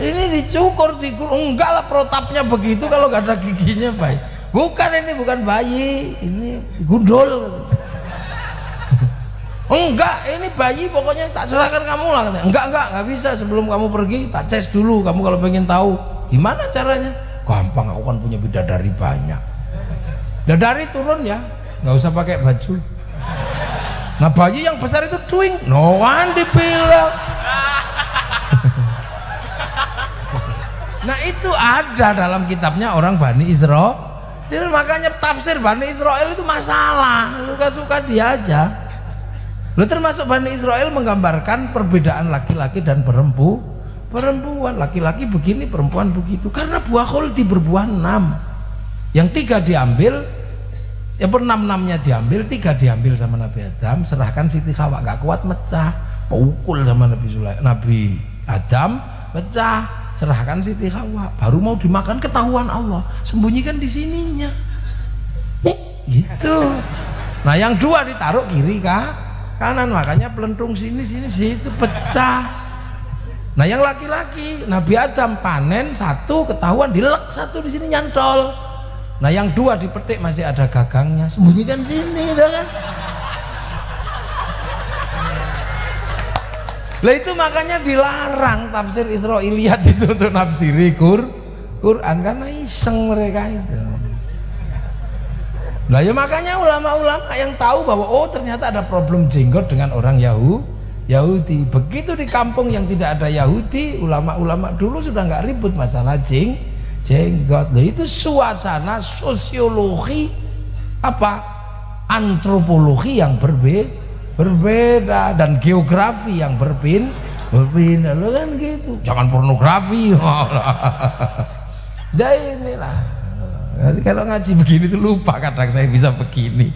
ini dicukur, enggak lah protapnya begitu kalau gak ada giginya bayi. Bukan, ini bukan bayi, ini gundul. Enggak, ini bayi pokoknya tak serahkan kamu lah. Enggak bisa, sebelum kamu pergi tak ces dulu. Kamu kalau pengen tahu gimana caranya, gampang, aku kan punya bidadari banyak. Bidadari turun ya, nggak usah pakai baju. Nah bayi yang besar itu doing, no one dipilek. Nah itu ada dalam kitabnya orang Bani Israel. Jadi makanya tafsir Bani Israel itu masalah, suka-suka dia aja. Lo termasuk Bani Israel menggambarkan perbedaan laki-laki dan perempuan. Laki-laki begini, perempuan begitu. Karena buah khuldi berbuah 6. Yang 3 diambil, ya per 6-6-nya diambil, 3 diambil sama Nabi Adam, serahkan Siti Hawa, gak kuat mecah, pukul sama Nabi Adam, pecah, serahkan Siti Hawa, baru mau dimakan ketahuan Allah, sembunyikan di sininya, gitu. Nah yang 2 ditaruh kiri kanan, makanya pelentung sini situ pecah. Nah yang laki-laki Nabi Adam panen 1 ketahuan, dilek 1 di sini nyantol. Nah yang 2 dipetik masih ada gagangnya, sembunyikan sini, udah kan? Lah itu makanya dilarang tafsir Israiliyat itu untuk nafsiri Quran karena iseng mereka itu. Lah ya makanya ulama-ulama yang tahu bahwa oh ternyata ada problem jenggot dengan orang Yahudi. Begitu di kampung yang tidak ada Yahudi, ulama-ulama dulu sudah nggak ribut masalah jenggot. Nah, itu suasana sosiologi antropologi yang berbeda dan geografi yang berbeda lo kan gitu. Jangan pornografi. Dah inilah. Nanti kalau ngaji begini tuh lupa kadang saya bisa begini.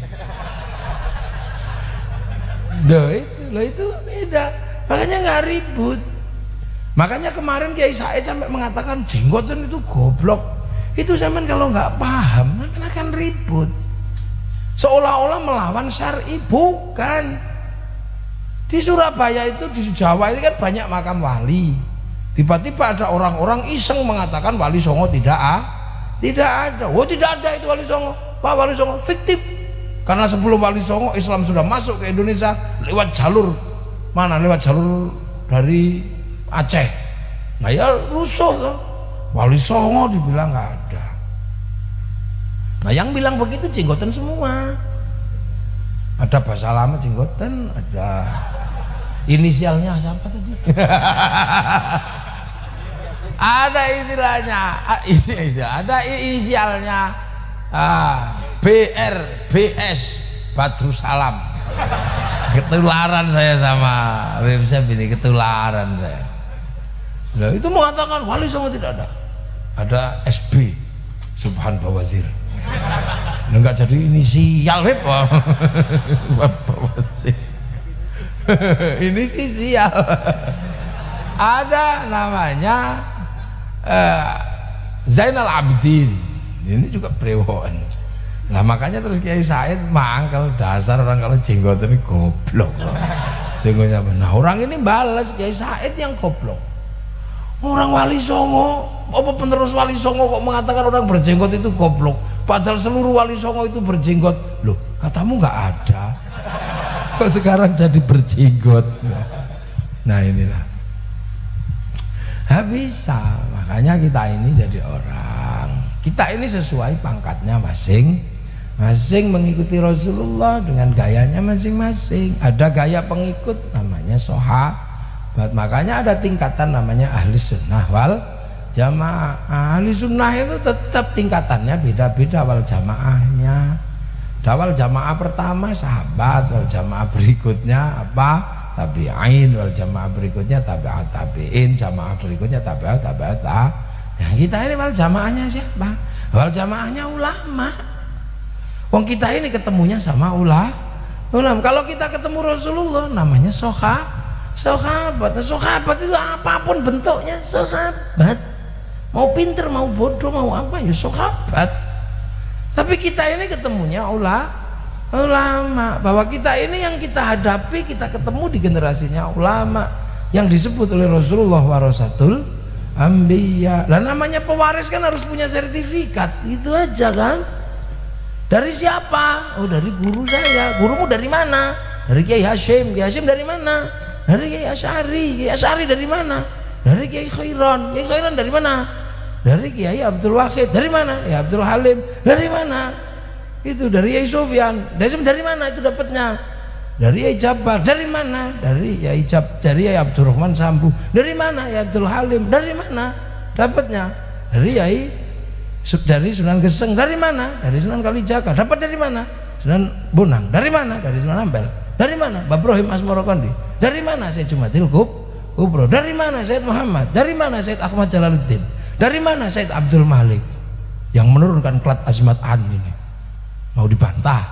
Itu beda. Makanya nggak ribut. Makanya kemarin Kiai Said sampai mengatakan jenggotan itu goblok. Itu zaman kalau nggak paham akan ribut. Seolah-olah melawan syar'i, bukan. Di Surabaya itu, di Jawa itu kan banyak makam wali. Tiba-tiba ada orang-orang iseng mengatakan Wali Songo tidak ada. Oh tidak ada itu Wali Songo. Pak Wali Songo fiktif. Karena sebelum Wali Songo Islam sudah masuk ke Indonesia lewat jalur mana? Lewat jalur dari Aceh. Nah ya rusuh tuh. Wali Songo dibilang nggak ada. Nah yang bilang begitu jenggotan semua. Ada bahasa lama jenggotan, ada inisialnya siapa tadi? Ada istilahnya, ada inisialnya BR, BS, Badrus Salam. Ketularan saya sama website ini, ketularan saya. Nah, itu mengatakan Wali Songo tidak ada SB Subhan Bawazir. Enggak jadi inisial Bawazir. Ini sih sial. Ada namanya Zainal Abidin. Ini juga brewon. Nah makanya terus Kiai Said mangkel, dasar orang kalau jenggotan ini goblok. Sehingga nah orang ini balas Kiai Said yang goblok. Orang Wali Songo, apa penerus Wali Songo kok mengatakan orang berjenggot itu goblok? Padahal seluruh Wali Songo itu berjenggot. Loh, katamu nggak ada. Kok sekarang jadi berjenggot? Nah inilah. Bisa, makanya kita ini jadi orang. Kita ini sesuai pangkatnya masing-masing, mengikuti Rasulullah dengan gayanya masing-masing. Ada gaya pengikut namanya sahabat. Makanya ada tingkatan namanya ahli sunnah wal jamaah. Ahli sunnah itu tetap tingkatannya beda-beda wal jamaahnya. Wal jamaah pertama sahabat, wal jamaah berikutnya apa? Tabi'in, wal jamaah berikutnya tabi'at tabi'in, jamaah berikutnya tabi'at tabi'at. Nah, kita ini wal jamaahnya siapa? Wal jamaahnya ulama. Wong kita ini ketemunya sama ulama. Kalau kita ketemu Rasulullah namanya sahabat. Sahabat itu apapun bentuknya sahabat. Mau pinter, mau bodoh, mau apa ya sahabat. Tapi kita ini ketemunya ulama, bahwa kita ini yang kita hadapi, kita ketemu di generasinya ulama yang disebut oleh Rasulullah warasatul anbiya. Lah namanya pewaris kan harus punya sertifikat, itu aja kan. Dari siapa? Oh dari guru saya. Gurumu dari mana? Dari Kiai Hashim. Kiai Hashim dari mana? Dari Kiai Asy'ari. Kiai Asy'ari dari mana? Dari Kiai Khairan. Kiai Khairan dari mana? Dari Kiai Abdul Wahid. Dari mana? Ya Abdul Halim. Dari mana? Itu dari Yai Sofyan. Dari mana itu dapatnya? Dari Yai Jabar. Dari mana? Dari Yai Abdurrahman Sambu. Dari mana? Ya Abdul Halim. Dari mana dapatnya? Dari Sunan Geseng. Dari mana? Dari Sunan Kalijaga. Dapat dari mana? Sunan Bonang. Dari mana? Dari Sunan Ampel. Dari mana? Babrohim Asmorokondi. Dari mana? Syed Jumatil Kubro. Dari mana? Syed Muhammad. Dari mana? Syed Ahmad Jalaluddin. Dari mana? Syed Abdul Malik yang menurunkan klat Azmat An ini. Mau dibantah?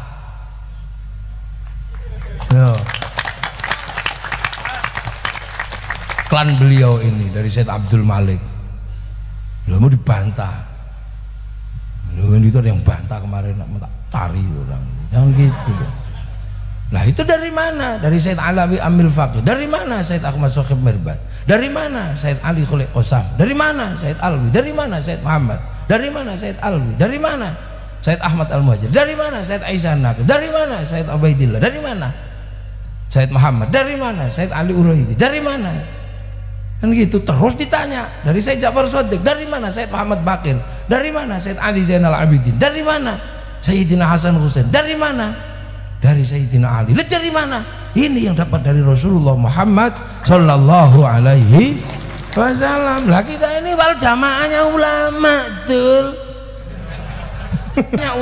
Yo. Klan beliau ini dari Syed Abdul Malik. Lo mau dibantah? Lo itu ada yang bantah kemarin, tak tari orang. Jangan gitu dong. Nah itu dari mana? Dari Syed Alawi Amil Faqih. Dari mana? Syed Ahmad Sokhib Mirbat. Dari mana? Syed Ali Khuliq Qasam. Dari mana? Syed Alwi. Dari mana? Syed Muhammad. Dari mana? Syed Alwi. Dari mana? Syed Ahmad Al-Muhajir. Dari mana? Syed Aisyah Naqi. Dari mana? Syed Ubaidillah. Dari mana? Syed Muhammad. Dari mana? Syed Ali Uraidi. Dari mana? Kan gitu terus ditanya. Dari Syed Ja'far Shadiq. Dari mana? Syed Muhammad Bakir. Dari mana? Syed Ali Zainal Abidin. Dari mana? Sayyidina Hasan Husain. Dari mana? Dari Sayyidina Ali. Dari mana? Ini yang dapat dari Rasulullah Muhammad sallallahu alaihi wasallam. Lah kita ini wal jamaahnya ulama, betul.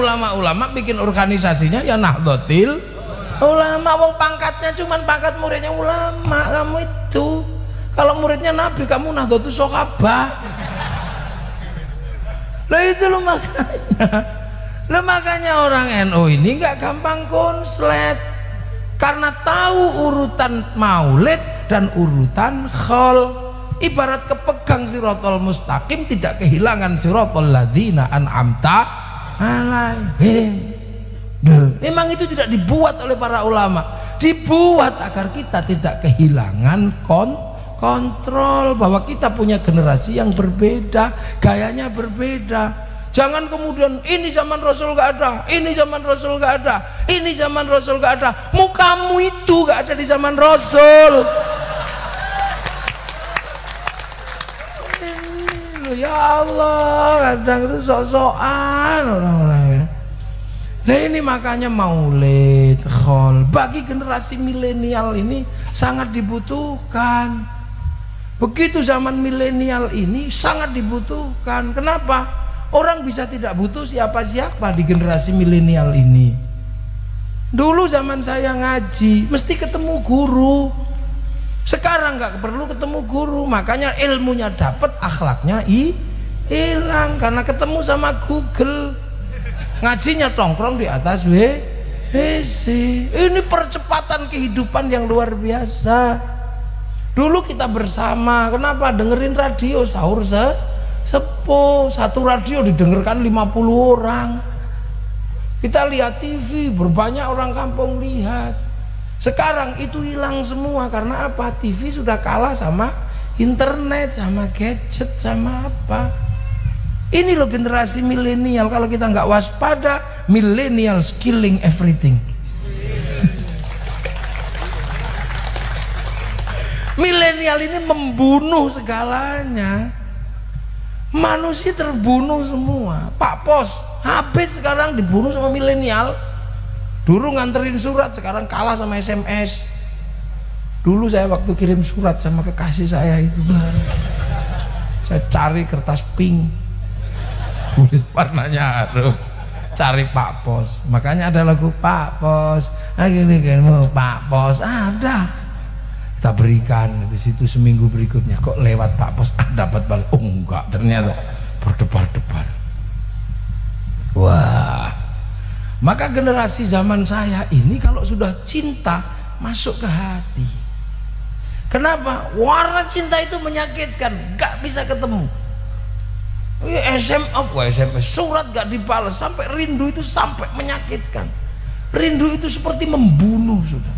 Ulama-ulama bikin organisasinya ya Nahdlatul Ulama. Wong pangkatnya cuman pangkat muridnya ulama. Kamu itu kalau muridnya Nabi, kamu Nahdlatul Sahabah. Lah itu lo makanya orang NU ini nggak gampang konslet karena tahu urutan maulid dan urutan khol. Ibarat kepegang sirotol mustaqim, tidak kehilangan sirotol ladzina an'amta alaihim. Memang itu tidak dibuat oleh para ulama, dibuat agar kita tidak kehilangan kontrol bahwa kita punya generasi yang berbeda, gayanya berbeda. Jangan kemudian ini zaman Rasul gak ada, ini zaman Rasul gak ada, ini zaman Rasul gak ada. Mukamu itu gak ada di zaman Rasul. Ya Allah, kadang itu sok-sokan orang-orang. Nah ini makanya maulid, khol bagi generasi milenial ini sangat dibutuhkan. Begitu zaman milenial ini sangat dibutuhkan. Kenapa? Orang bisa tidak butuh siapa-siapa di generasi milenial ini. Dulu zaman saya ngaji mesti ketemu guru. Sekarang nggak perlu ketemu guru, makanya ilmunya dapat, akhlaknya hilang karena ketemu sama Google. Ngajinya tongkrong di atas WC. Ini percepatan kehidupan yang luar biasa. Dulu kita bersama, kenapa? Dengerin radio sahur sepuh, satu radio didengarkan 50 orang. Kita lihat TV, berbanyak orang kampung lihat. Sekarang itu hilang semua karena apa? TV sudah kalah sama internet, sama gadget, sama apa. Ini loh generasi milenial. Kalau kita nggak waspada, milenial killing everything. Milenial ini membunuh segalanya. Manusia terbunuh semua. Pak Pos habis sekarang dibunuh sama milenial. Dulu nganterin surat, sekarang kalah sama SMS. Dulu saya waktu kirim surat sama kekasih saya itu, saya cari kertas pink, tulis warnanya harum, cari Pak Pos. Makanya ada lagu Pak Pos, gini kan, Pak Pos ada, kita berikan. Habis itu seminggu berikutnya kok lewat Pak Pos, dapat balik. Oh enggak, ternyata berdebar-debar. Wah, maka generasi zaman saya ini kalau sudah cinta masuk ke hati. Kenapa? Warna cinta itu menyakitkan, gak bisa ketemu. SMS, surat gak dibalas, sampai rindu itu sampai menyakitkan. Rindu itu seperti membunuh sudah.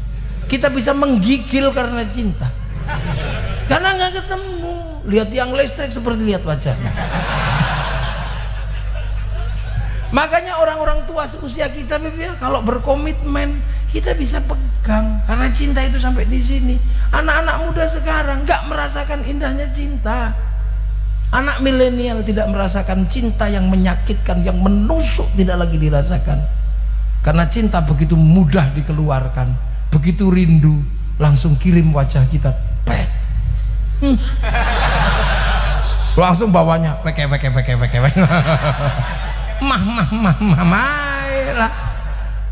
Kita bisa menggigil karena cinta, karena gak ketemu. Lihat tiang listrik seperti lihat wajahnya. Makanya orang-orang tua seusia kita kalau berkomitmen kita bisa pegang karena cinta itu sampai di sini. Anak-anak muda sekarang nggak merasakan indahnya cinta. Anak milenial tidak merasakan cinta yang menyakitkan, yang menusuk tidak lagi dirasakan. Karena cinta begitu mudah dikeluarkan, begitu rindu langsung kirim wajah kita, pet. Langsung bawanya peke. mah lah.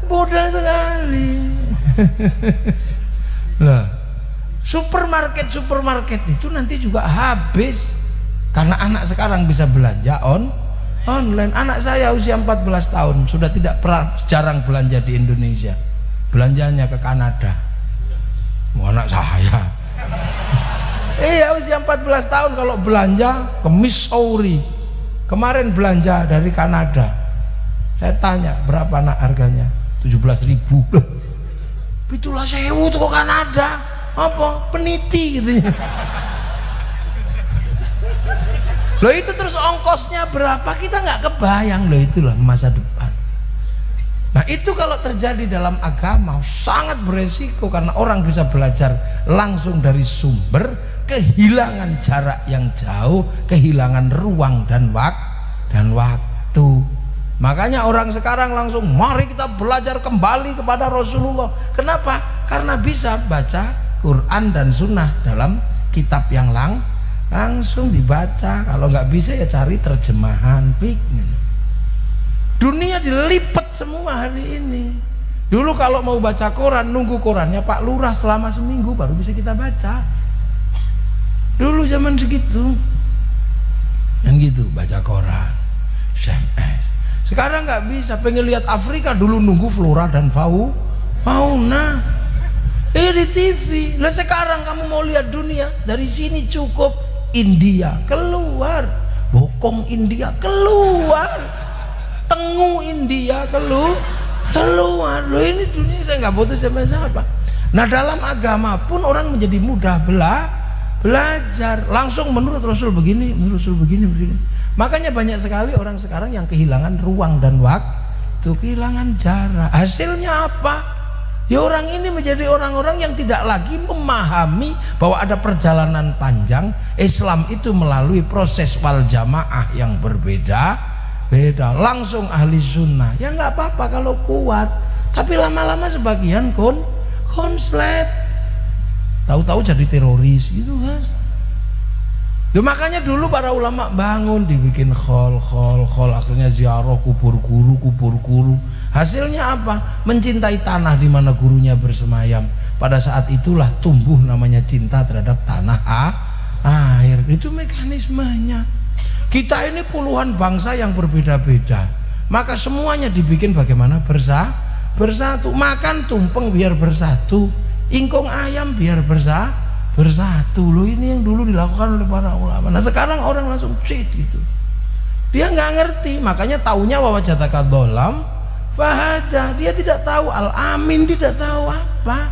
Bodoh sekali. Lah, supermarket itu nanti juga habis. Karena anak sekarang bisa belanja online. Anak saya usia 14 tahun sudah tidak pernah, jarang belanja di Indonesia. Belanjanya ke Kanada. Anak saya. Iya, usia 14 tahun kalau belanja ke Missouri. Kemarin belanja dari Kanada. Saya tanya, berapa nak harganya? 17.000. Itulah sewu tuh ke Kanada. Apa? Peniti gitu. Loh itu terus ongkosnya berapa? Kita nggak kebayang. Loh itulah masa depan. Nah itu kalau terjadi dalam agama sangat beresiko, karena orang bisa belajar langsung dari sumber, kehilangan jarak yang jauh, kehilangan ruang dan waktu. Makanya orang sekarang langsung mari kita belajar kembali kepada Rasulullah. Kenapa? Karena bisa baca Quran dan Sunnah dalam kitab yang langsung dibaca. Kalau nggak bisa ya cari terjemahan. Dunia dilipat semua hari ini. Dulu kalau mau baca koran nunggu korannya Pak Lurah selama seminggu baru bisa kita baca. Dulu zaman segitu dan gitu baca koran. Sekarang nggak bisa. Pengen lihat Afrika dulu nunggu flora dan fauna. Di TV. Lah sekarang kamu mau lihat dunia dari sini cukup. India keluar, bokong India keluar, tengu India keluar. Loh ini dunia saya nggak butuh siapa-siapa. Nah dalam agama pun orang menjadi mudah belajar langsung menurut Rasul begini, menurut Rasul begini. Makanya banyak sekali orang sekarang yang kehilangan ruang dan waktu, kehilangan jarak. Hasilnya apa? Ya orang ini menjadi orang-orang yang tidak lagi memahami bahwa ada perjalanan panjang. Islam itu melalui proses wal jamaah yang berbeda. Langsung ahli sunnah. Ya nggak apa-apa kalau kuat. Tapi lama-lama sebagian konslet. Tahu-tahu jadi teroris gitu kan. Makanya dulu para ulama bangun dibikin khol, akhirnya ziarah kubur guru. Hasilnya apa? Mencintai tanah di mana gurunya bersemayam. Pada saat itulah tumbuh namanya cinta terhadap tanah air. Itu mekanismenya. Kita ini puluhan bangsa yang berbeda-beda. Maka semuanya dibikin bagaimana bersatu. Makan tumpeng biar bersatu. Ingkung ayam biar bersatu. Loh ini yang dulu dilakukan oleh para ulama. Nah sekarang orang langsung cheat gitu. Dia nggak ngerti. Makanya taunya wawajataka dolam fahada. Dia tidak tahu al-amin, tidak tahu apa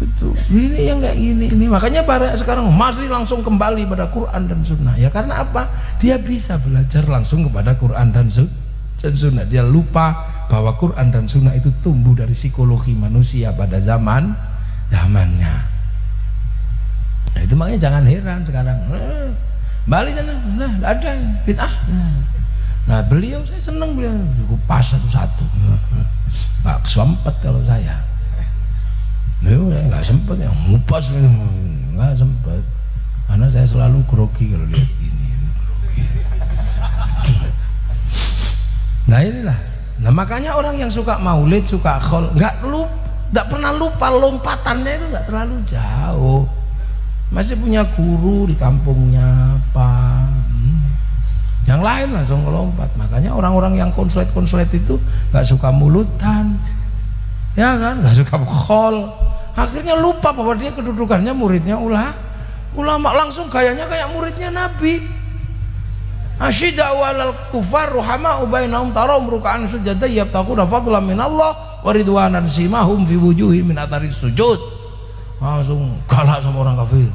itu. Ini yang kayak gini ini. Makanya para sekarang masih langsung kembali pada Quran dan Sunnah. Ya karena apa? Dia bisa belajar langsung kepada Quran dan Sunnah. Dia lupa bahwa Quran dan Sunnah itu tumbuh dari psikologi manusia pada zamannya. Nah, itu makanya jangan heran sekarang. Balik sana, nah ada bid'ah. Nah beliau saya senang, beliau kupas satu-satu. Nggak sempet kalau saya. Nggak sempet ya ngupas, nggak sempet. Karena saya selalu grogi kalau lihat ini. Grogi. Nah inilah. Nah makanya orang yang suka maulid, suka khol, nggak pernah lupa lompatannya itu nggak terlalu jauh. Masih punya guru di kampungnya apa. Yang lain langsung melompat. Makanya orang-orang yang konslet itu nggak suka mulutan, ya kan, nggak suka khol. Akhirnya lupa bahwa dia kedudukannya muridnya ulama. Langsung gayanya kayak muridnya Nabi. Asyida'u 'alal kufar ruhama'u bainahum tarahum ruk'an sujada yabtaquna fadlan minallah wa ridwanan simahum fi wujuhihim min atharis sujud. Langsung kalah sama orang kafir.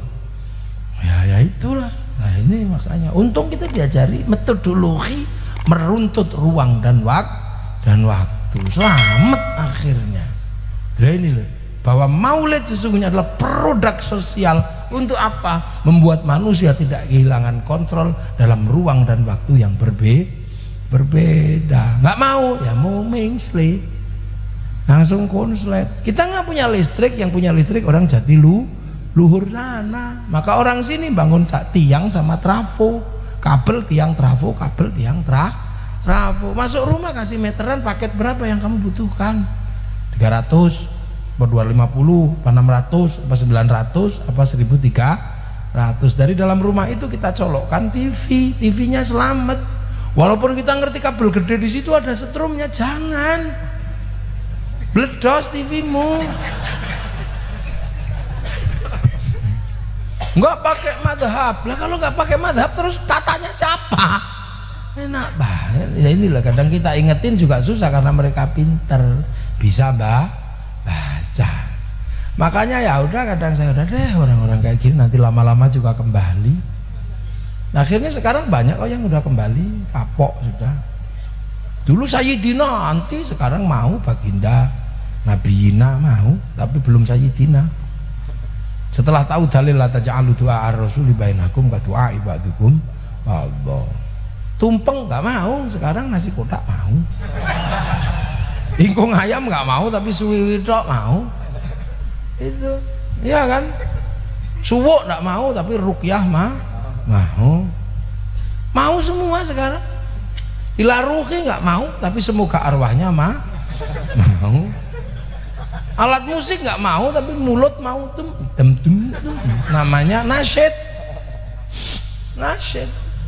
Ya itulah. Nah ini makanya untung kita diajari metodologi meruntut ruang dan waktu. Selamat akhirnya. Nah ini loh, bahwa maulid sesungguhnya adalah produk sosial Untuk apa? Membuat manusia tidak kehilangan kontrol dalam ruang dan waktu yang berbeda. Nggak mau, ya mau mengsle, langsung konslet. Kita nggak punya listrik, yang punya listrik orang luhur sana. Maka orang sini bangun tiang sama trafo, kabel tiang trafo, kabel tiang trafo. Masuk rumah kasih meteran, paket berapa yang kamu butuhkan? 300 apa 250 apa 600 apa 900 apa 1300. Dari dalam rumah itu kita colokkan TV-nya selamat. Walaupun kita ngerti kabel gede di situ ada setrumnya, jangan bledos TV-mu. Nggak pakai madhab lah, kalau nggak pakai madhab terus katanya siapa? Enak banget. Ya inilah kadang kita ingetin juga susah karena mereka pinter, bisa baca. Makanya ya udah, kadang saya udah deh orang-orang kayak gini nanti lama-lama juga kembali. Akhirnya sekarang banyak yang udah kembali, kapok sudah. Dulu Sayyidina anti, sekarang mau Baginda Nabiyina mau, tapi belum Sayyidina. Setelah tahu dalil la taj'alu du'a ar-rasuli bainakum ka du'a ibadukum Allah. Tumpeng nggak mau, sekarang nasi kotak mau. Ingkung ayam nggak mau, tapi suwiwi tok mau. Itu, ya kan? Suwuk nggak mau, tapi ruqyah mau. Mau semua sekarang. Ilaruhi nggak mau, tapi semoga arwahnya mau. Alat musik nggak mau, tapi mulut mau tum. Namanya nasyid.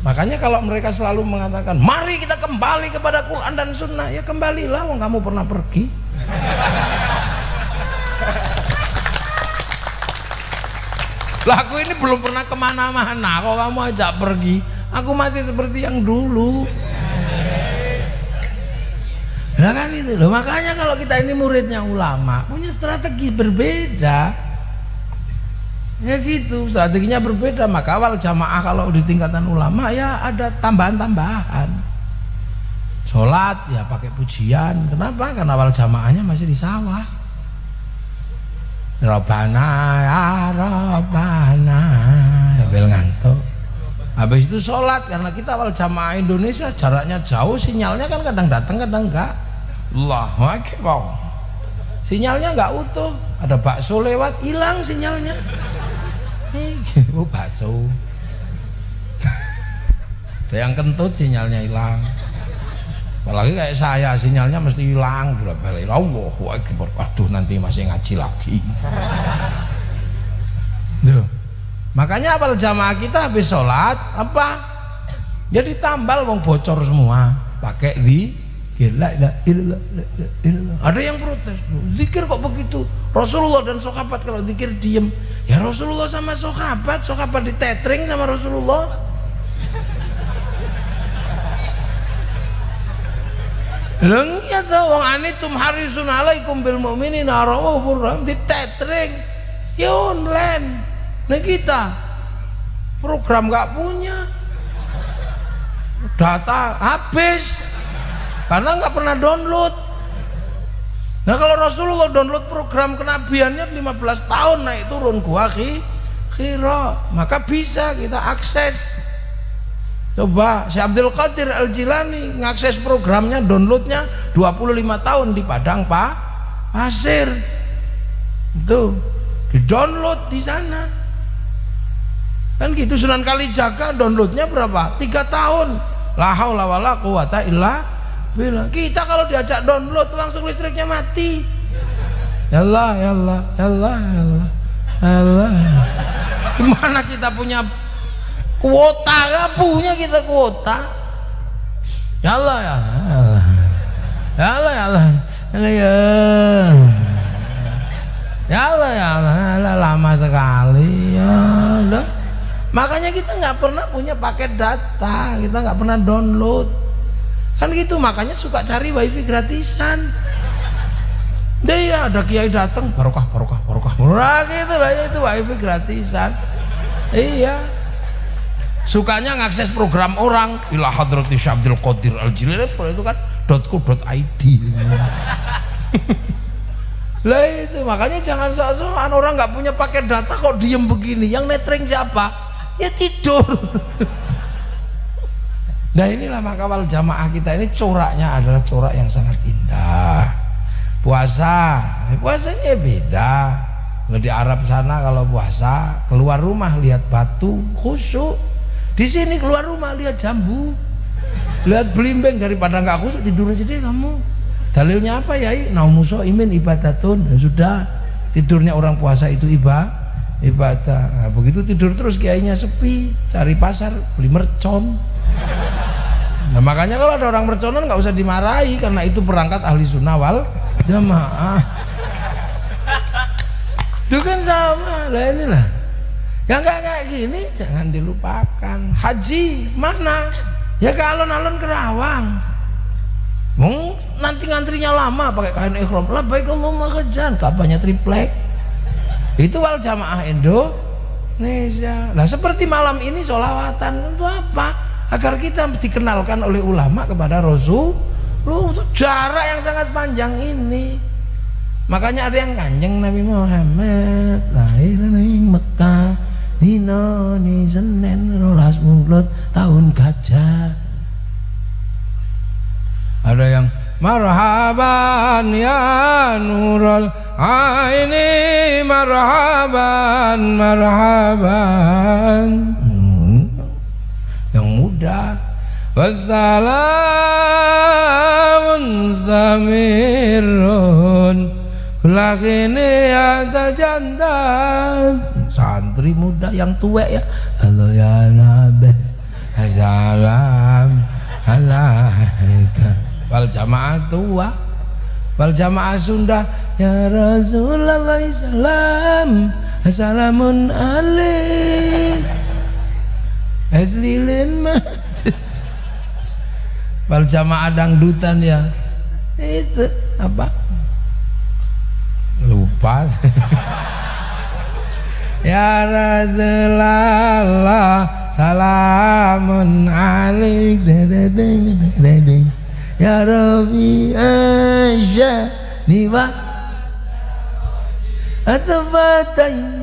Makanya kalau mereka selalu mengatakan mari kita kembali kepada Quran dan Sunnah, ya kembalilah, wong kamu pernah pergi. Lah aku ini belum pernah kemana-mana, kok kamu ajak pergi? Aku masih seperti yang dulu. Nah kan itu loh, makanya kalau kita ini muridnya ulama punya strategi berbeda. Ya gitu, strateginya berbeda. Maka awal jamaah kalau di tingkatan ulama ya ada tambahan-tambahan. Sholat ya pakai pujian. Kenapa? Karena awal jamaahnya masih di sawah. Robana ya Robana, sambil ngantuk. Habis itu sholat, karena kita awal jamaah Indonesia jaraknya jauh, sinyalnya kan kadang datang kadang enggak. Allahu Akbar, sinyalnya enggak utuh, ada bakso lewat hilang sinyalnya. Oh bakso, ada yang kentut sinyalnya hilang. Apalagi kayak saya, sinyalnya mesti hilang bolak-balik. Allahu Akbar, waduh nanti masih ngaji lagi. Duh. Makanya apal jamaah kita habis sholat apa? Ya ditambal, wong bocor semua. Pakai zikir. Ada yang protes. Zikir kok begitu? Rasulullah dan sahabat kalau zikir diem. Ya Rasulullah sama sahabat ditetring sama Rasulullah. Lengnya tuh wong anitum harisun alaikum bil mu'minina raufur rahim, ditetring. Ya online. Nah kita program nggak punya, data habis karena nggak pernah download. Nah kalau Rasulullah download program kenabiannya 15 tahun naik turun gua Hira, maka bisa kita akses. Coba Syekh Abdul Qadir Al-Jilani ngakses programnya, downloadnya 25 tahun di Padang Pasir. Itu di-download di sana. Kan gitu. Sunan Kalijaga downloadnya berapa? 3 tahun. La haula wala quwata illa billah. Kita kalau diajak download langsung listriknya mati. Ya Allah, ya Allah, ya Allah, ya Allah, ya Allah. Gimana kita punya kuota? Gak punya kita kuota. Ya Allah, ya Allah, ya Allah, ya Allah, ya Allah, ya Allah, lama sekali ya Allah. Makanya kita nggak pernah punya paket data, kita nggak pernah download, kan gitu. Makanya suka cari wifi gratisan. Dia ada kiai datang, barokah, nah gitu lah, itu wifi gratisan. Iya, sukanya ngakses program orang. Ila hadrati Syekh Abdul Qadir Al-Jilani itu kan .co.id. Lah itu makanya jangan sok-sokan, orang nggak punya paket data kok diem begini. Yang netring siapa? Ya tidur. Nah inilah maka wal jamaah kita ini coraknya adalah corak yang sangat indah. Puasanya beda. Kalau di Arab sana kalau puasa keluar rumah lihat batu khusyuk. Di sini keluar rumah lihat jambu, lihat belimbing, daripada nggak khusyuk tidur aja deh kamu. Dalilnya apa ya? Naumuso imin ibadatun. Ya sudah, tidurnya orang puasa itu ibadah. Nah, begitu tidur terus kiainya sepi, cari pasar beli mercon. Nah makanya kalau ada orang merconan nggak usah dimarahi, karena itu perangkat ahli sunnah wal jamaah. Itu kan sama lah, inilah. Yang nggak kayak gini jangan dilupakan. Haji mana? Ya ke alun-alun Kerawang. Nanti ngantrinya lama pakai kain ihram. Labbaik Allahumma hajjan, kabarnya triplek. Itu wal jamaah Indonesia. Nah seperti malam ini sholawatan itu apa? Agar kita dikenalkan oleh ulama kepada Rasul. Loh, itu jarak yang sangat panjang ini. Makanya ada yang kanjeng Nabi Muhammad lahir di Mekah dina ni Senin 12 Mulud tahun gajah. Ada yang marhaban ya nurul aini, marhaban yang muda. Wassalamun stamirun lakini ada jantan. Santri muda yang tua ya, halo ya Nabi, assalam alaika. Wal jamaah tua, wal jamaah Sunda, ya Rasulullah salam, assalamun alaik. Eslilin masjid. Wal jamaah dangdutan ya, itu apa? Lupa. Ya Rasulullah salamun alaik dedeng. Ya Rabbi Asya niwa atfatain